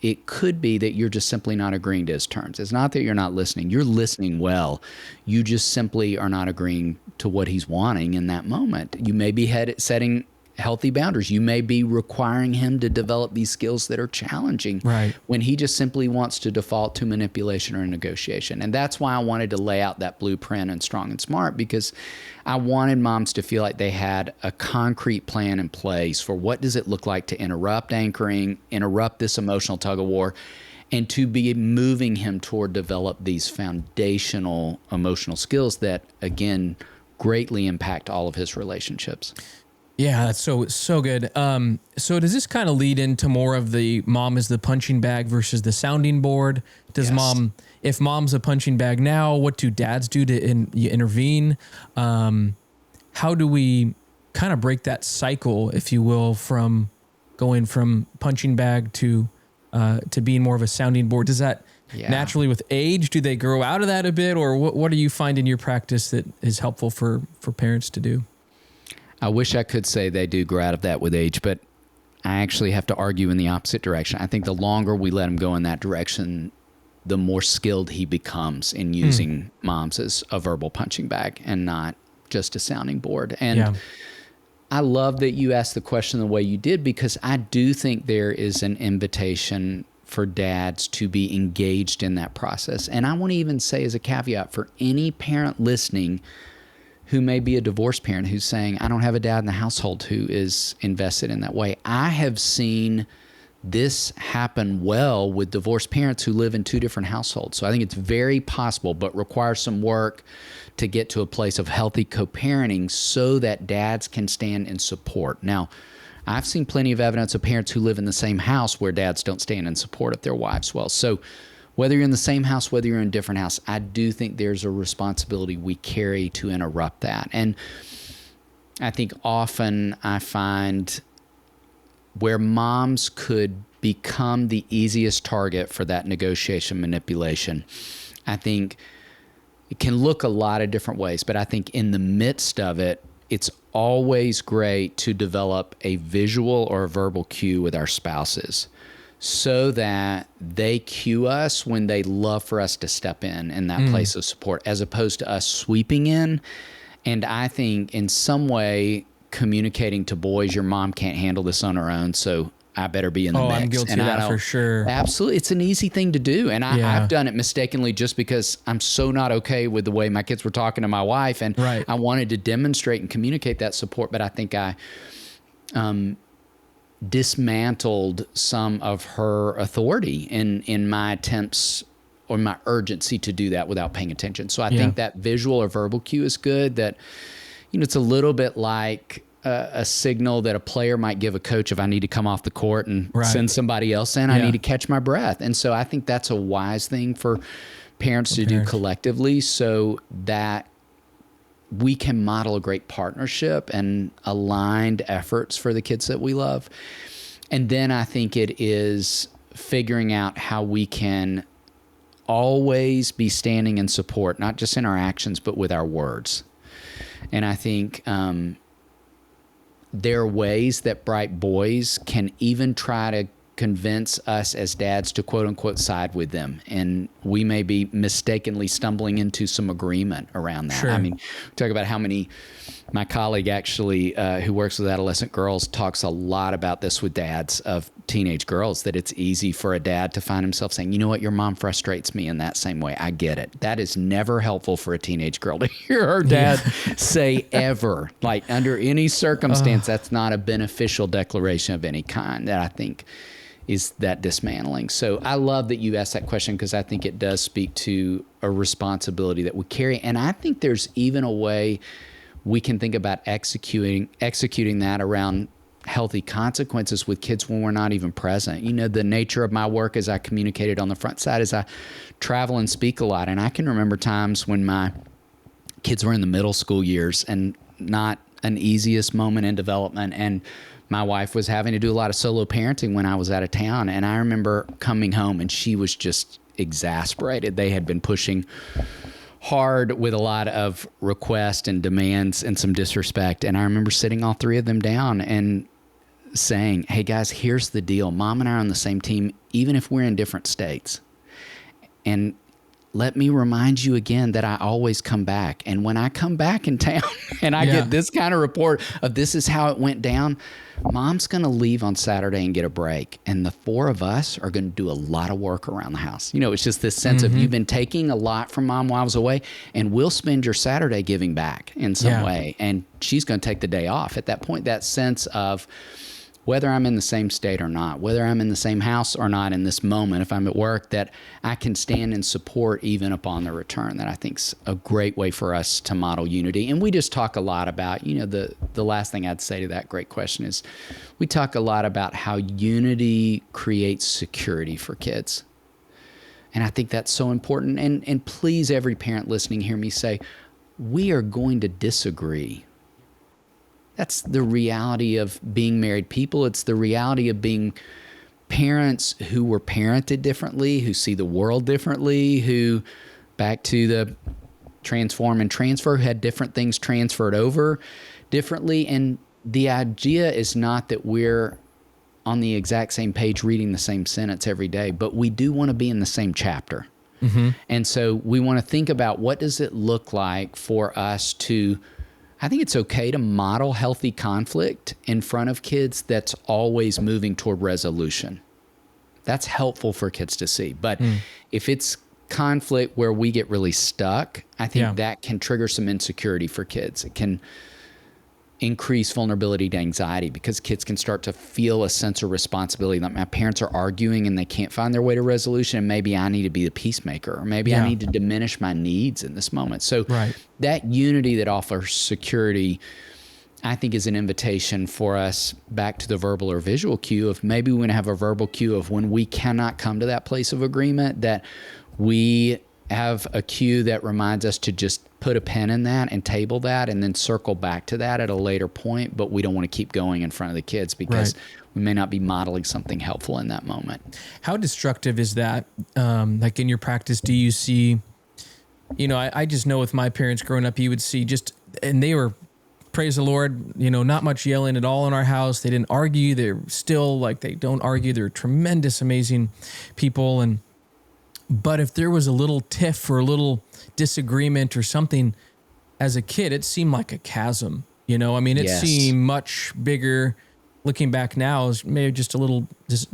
it could be that you're just simply not agreeing to his terms. It's not that you're not listening. You're listening well. You just simply are not agreeing to what he's wanting in that moment. You may be setting healthy boundaries. You may be requiring him to develop these skills that are challenging when he just simply wants to default to manipulation or negotiation. And that's why I wanted to lay out that blueprint in Strong and Smart, because I wanted moms to feel like they had a concrete plan in place for what does it look like to interrupt anchoring, interrupt this emotional tug of war, and to be moving him toward develop these foundational emotional skills that, again, greatly impact all of his relationships. Yeah, that's so good. So does this kind of lead into more of the mom is the punching bag versus the sounding board? Does if mom's a punching bag now, what do dads do to intervene? How do we kind of break that cycle, if you will, from going from punching bag to being more of a sounding board? Does that naturally with age, do they grow out of that a bit, or what do you find in your practice that is helpful for parents to do? I wish I could say they do grow out of that with age, but I actually have to argue in the opposite direction. I think the longer we let him go in that direction, the more skilled he becomes in using moms as a verbal punching bag and not just a sounding board. And I love that you asked the question the way you did, because I do think there is an invitation for dads to be engaged in that process. And I want to even say as a caveat for any parent listening who may be a divorced parent who's saying, "I don't have a dad in the household who is invested in that way." I have seen this happen well with divorced parents who live in two different households. So I think it's very possible, but requires some work to get to a place of healthy co-parenting so that dads can stand in support. Now, I've seen plenty of evidence of parents who live in the same house where dads don't stand in support of their wives well. So whether you're in the same house, whether you're in a different house, I do think there's a responsibility we carry to interrupt that. And I think often I find where moms could become the easiest target for that negotiation manipulation, I think it can look a lot of different ways, but I think in the midst of it, it's always great to develop a visual or a verbal cue with our spouses so that they cue us when they love for us to step in that place of support, as opposed to us sweeping in. And I think in some way communicating to boys, your mom can't handle this on her own, so I better be in the mix. I'm guilty and of that for sure. Absolutely. It's an easy thing to do. And I've done it mistakenly just because I'm so not okay with the way my kids were talking to my wife. And I wanted to demonstrate and communicate that support. But I think I dismantled some of her authority in my attempts or my urgency to do that without paying attention. So I think that visual or verbal cue is good. That, it's a little bit like a signal that a player might give a coach if I need to come off the court and send somebody else in. I need to catch my breath. And so I think that's a wise thing for parents to do collectively, so that we can model a great partnership and aligned efforts for the kids that we love. And then I think it is figuring out how we can always be standing in support, not just in our actions, but with our words. And I think there are ways that bright boys can even try to convince us as dads to quote unquote side with them. And we may be mistakenly stumbling into some agreement around that. I mean, talk about how many, my colleague actually, who works with adolescent girls, talks a lot about this with dads of teenage girls, that it's easy for a dad to find himself saying, you know what, your mom frustrates me in that same way. I get it. That is never helpful for a teenage girl to hear her dad say ever. Like under any circumstance, that's not a beneficial declaration of any kind, that I think is that dismantling. So I love that you asked that question, because I think it does speak to a responsibility that we carry. And I think there's even a way we can think about executing that around healthy consequences with kids when we're not even present. The nature of my work, as I communicated on the front side, is I travel and speak a lot. And I can remember times when my kids were in the middle school years and not an easiest moment in development. And my wife was having to do a lot of solo parenting when I was out of town. And I remember coming home and she was just exasperated. They had been pushing hard with a lot of requests and demands and some disrespect. And I remember sitting all three of them down and saying, hey guys, here's the deal. Mom and I are on the same team, even if we're in different states. And let me remind you again that I always come back. And when I come back in town and I get this kind of report of this is how it went down, Mom's going to leave on Saturday and get a break. And the four of us are going to do a lot of work around the house. It's just this sense of you've been taking a lot from Mom while I was away, and we'll spend your Saturday giving back in some way. And she's going to take the day off. At that point, that sense of whether I'm in the same state or not, whether I'm in the same house or not in this moment, if I'm at work, that I can stand in support even upon the return, that I think's a great way for us to model unity. And we just talk a lot about, the last thing I'd say to that great question is we talk a lot about how unity creates security for kids. And I think that's so important. And please, every parent listening, hear me say, we are going to disagree. That's the reality of being married people. It's the reality of being parents who were parented differently, who see the world differently, who, back to the transform and transfer, had different things transferred over differently. And the idea is not that we're on the exact same page reading the same sentence every day, but we do want to be in the same chapter. And so we want to think about, what does it look like for us to, I think it's okay to model healthy conflict in front of kids that's always moving toward resolution. That's helpful for kids to see. But if it's conflict where we get really stuck, I think that can trigger some insecurity for kids. It can increase vulnerability to anxiety, because kids can start to feel a sense of responsibility that my parents are arguing and they can't find their way to resolution, and maybe I need to be the peacemaker, or maybe I need to diminish my needs in this moment. So that unity that offers security, I think is an invitation for us back to the verbal or visual cue of maybe we're going to have a verbal cue of when we cannot come to that place of agreement, that we have a cue that reminds us to just put a pin in that and table that and then circle back to that at a later point. But we don't want to keep going in front of the kids because we may not be modeling something helpful in that moment. How destructive is that? Like in your practice, do you see, I just know with my parents growing up, you would see and they were, praise the Lord, not much yelling at all in our house. They didn't argue. They're still like, they don't argue. They're tremendous, amazing people. But if there was a little tiff or a little disagreement or something as a kid, it seemed like a chasm, it seemed much bigger. Looking back now is maybe just a little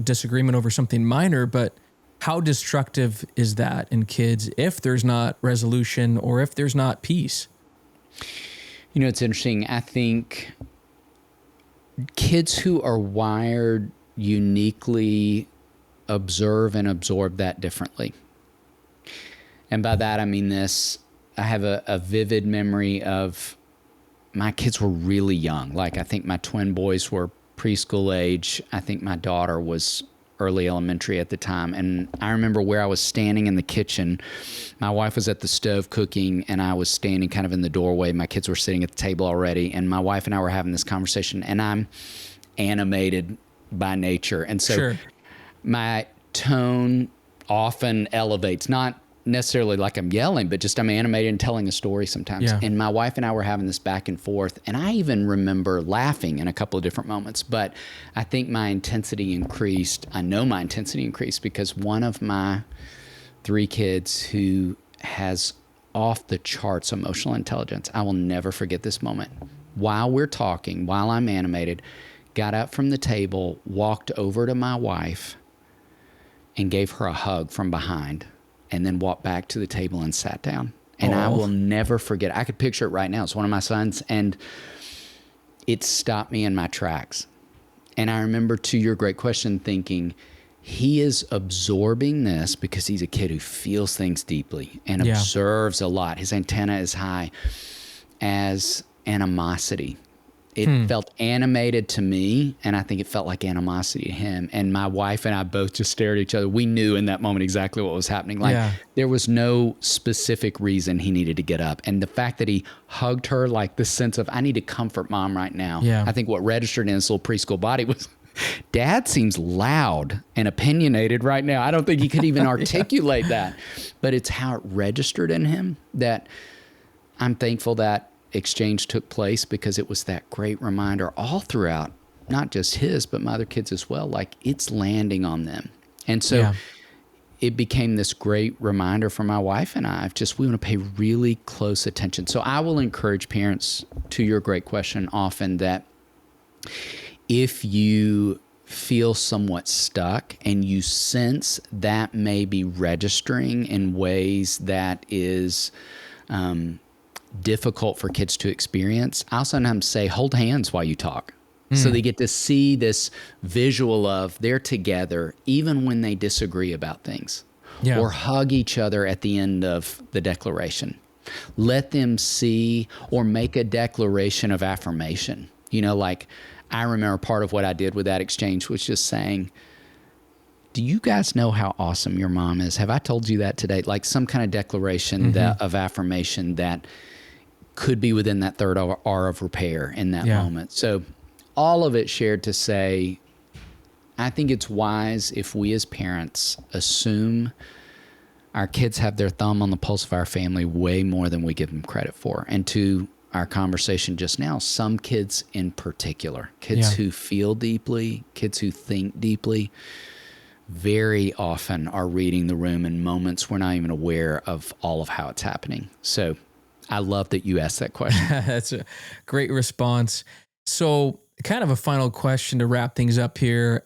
disagreement over something minor, but how destructive is that in kids if there's not resolution or if there's not peace? It's interesting. I think kids who are wired uniquely observe and absorb that differently. And by that, I mean this. I have a vivid memory of my kids were really young. Like, I think my twin boys were preschool age. I think my daughter was early elementary at the time. And I remember where I was standing in the kitchen. My wife was at the stove cooking, and I was standing kind of in the doorway. My kids were sitting at the table already, and my wife and I were having this conversation, and I'm animated by nature. And so my tone often elevates, not necessarily like I'm yelling, but just I'm animated and telling a story sometimes. Yeah. And my wife and I were having this back and forth, and I even remember laughing in a couple of different moments, but I think my intensity increased. I know my intensity increased because one of my 3 kids who has off the charts emotional intelligence, I will never forget this moment. While we're talking, while I'm animated, got up from the table, walked over to my wife and gave her a hug from behind, and then walked back to the table and sat down. And I will never forget. I could picture it right now. It's one of my sons, and it stopped me in my tracks. And I remember, to your great question, thinking, he is absorbing this because he's a kid who feels things deeply and observes a lot. His antenna is high, as animosity. It felt animated to me, and I think it felt like animosity to him. And my wife and I both just stared at each other. We knew in that moment exactly what was happening. There was no specific reason he needed to get up. And the fact that he hugged her, like the sense of, I need to comfort mom right now. I think what registered in his little preschool body was, Dad seems loud and opinionated right now. I don't think he could even articulate that. But it's how it registered in him that I'm thankful that exchange took place, because it was that great reminder all throughout, not just his, but my other kids as well, like it's landing on them. And so it became this great reminder for my wife and I of just, we want to pay really close attention. So I will encourage parents, to your great question, often, that if you feel somewhat stuck and you sense that may be registering in ways that is difficult for kids to experience, I'll sometimes say, hold hands while you talk. So they get to see this visual of they're together even when they disagree about things, or hug each other at the end of the declaration. Let them see or make a declaration of affirmation. Like, I remember part of what I did with that exchange was just saying, do you guys know how awesome your mom is? Have I told you that today? Like some kind of declaration of affirmation that could be within that third R of repair in that moment. So all of it shared to say, I think it's wise if we as parents assume our kids have their thumb on the pulse of our family way more than we give them credit for. And to our conversation just now, some kids in particular, kids who feel deeply, kids who think deeply, very often are reading the room in moments we're not even aware of all of how it's happening. So I love that you asked that question. That's a great response. So kind of a final question to wrap things up here.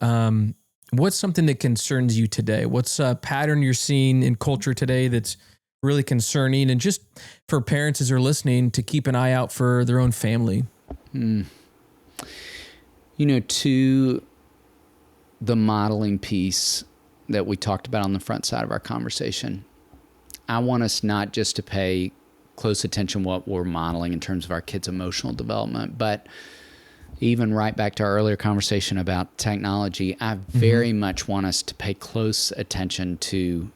What's something that concerns you today? What's a pattern you're seeing in culture today that's really concerning? And just for parents as they're listening, to keep an eye out for their own family. To the modeling piece that we talked about on the front side of our conversation, I want us not just to pay close attention what we're modeling in terms of our kids' emotional development. But even right back to our earlier conversation about technology, I very much want us to pay close attention to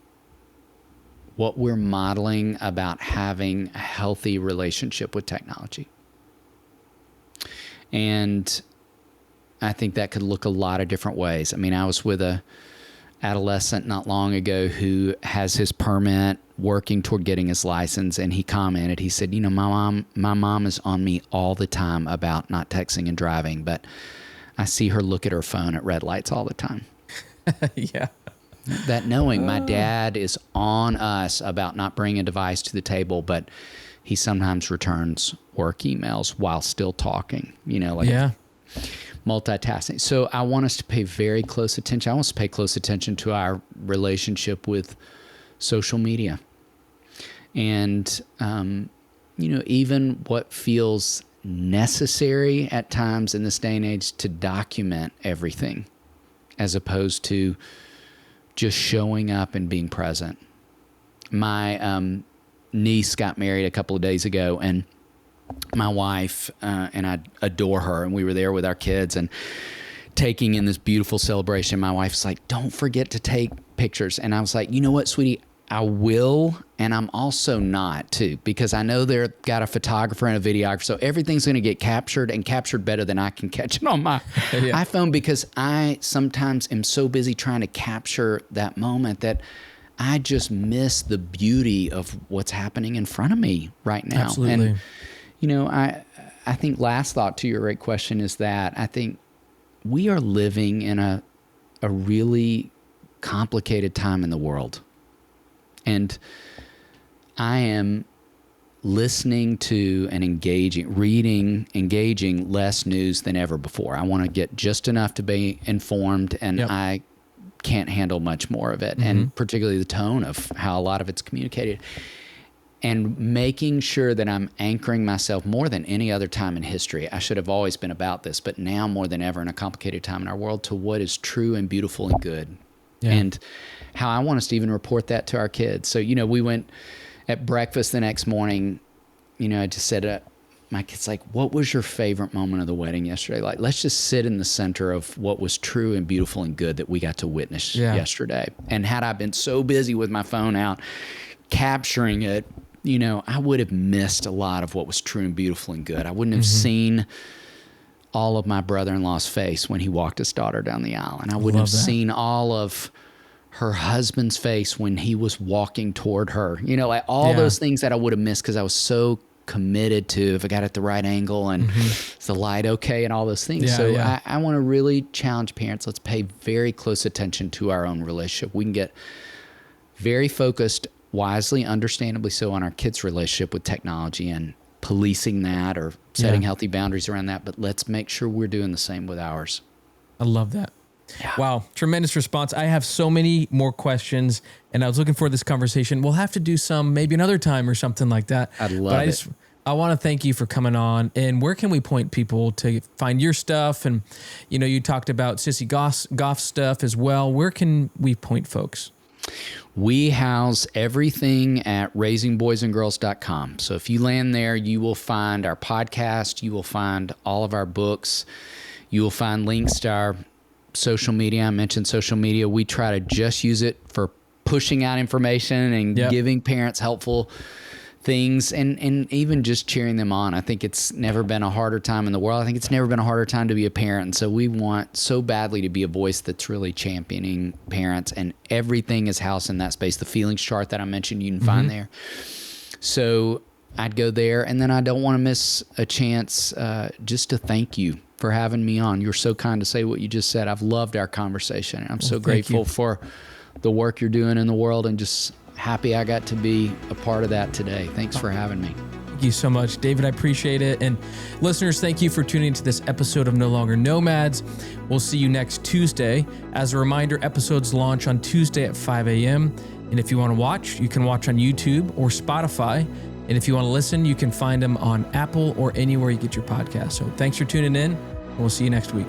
what we're modeling about having a healthy relationship with technology. And I think that could look a lot of different ways. I mean, I was with a adolescent not long ago who has his permit, working toward getting his license, and he commented, he said, you know, my mom is on me all the time about not texting and driving, but I see her look at her phone at red lights all the time. Yeah. That knowing my dad is on us about not bringing a device to the table, but he sometimes returns work emails while still talking, you know, like multitasking. So I want us to pay very close attention. I want us to pay close attention to our relationship with social media. And, you know, even what feels necessary at times in this day and age to document everything as opposed to just showing up and being present. My niece got married a couple of days ago, and my wife and I adore her, and we were there with our kids and taking in this beautiful celebration. My wife's like, don't forget to take pictures. And I was like, you know what, sweetie, I will, and I'm also not too, because I know they've got a photographer and a videographer, so everything's going to get captured and captured better than I can catch it on my iPhone, because I sometimes am so busy trying to capture that moment that I just miss the beauty of what's happening in front of me right now. Absolutely. And, you know, I think last thought to your great question is that I think we are living in a really complicated time in the world. And I am listening to and engaging less news than ever before. I want to get just enough to be informed, and I can't handle much more of it, and particularly the tone of how a lot of it's communicated. And making sure that I'm anchoring myself more than any other time in history. I should have always been about this, but now more than ever in a complicated time in our world, to what is true and beautiful and good. Yeah. And how I want us to even report that to our kids. So, you know, we went at breakfast the next morning, you know, I just said, my kid's like, what was your favorite moment of the wedding yesterday? Like, let's just sit in the center of what was true and beautiful and good that we got to witness yesterday. And had I been so busy with my phone out, capturing it, you know, I would have missed a lot of what was true and beautiful and good. I wouldn't have seen all of my brother-in-law's face when he walked his daughter down the aisle. And I wouldn't have seen all of her husband's face when he was walking toward her. You know, like all those things that I would have missed because I was so committed to if I got at the right angle and is the light okay and all those things. I want to really challenge parents. Let's pay very close attention to our own relationship. We can get very focused, wisely, understandably so, on our kids' relationship with technology and policing that or setting healthy boundaries around that. But let's make sure we're doing the same with ours. I love that. Yeah. Wow. Tremendous response. I have so many more questions, and I was looking for this conversation. We'll have to do some maybe another time or something like that. I'd love it. I want to thank you for coming on. And where can we point people to find your stuff? And, you know, you talked about Sissy Goff stuff as well. Where can we point folks? We house everything at raisingboysandgirls.com. So if you land there, you will find our podcast. You will find all of our books. You will find links to our social media. I mentioned social media. We try to just use it for pushing out information and giving parents helpful things and even just cheering them on. I think it's never been a harder time in the world. I think it's never been a harder time to be a parent. And so we want so badly to be a voice that's really championing parents, and everything is housed in that space. The feelings chart that I mentioned, you can find there. So I'd go there, and then I don't want to miss a chance just to thank you for having me on. You're so kind to say what you just said. I've loved our conversation. I'm so grateful for the work you're doing in the world, and just happy I got to be a part of that today. Thanks for having me. Thank you so much, David. I appreciate it. And listeners, thank you for tuning into this episode of No Longer Nomads. We'll see you next Tuesday. As a reminder, episodes launch on Tuesday at 5 a.m. And if you want to watch, you can watch on YouTube or Spotify. And if you want to listen, you can find them on Apple or anywhere you get your podcast. So thanks for tuning in, and we'll see you next week.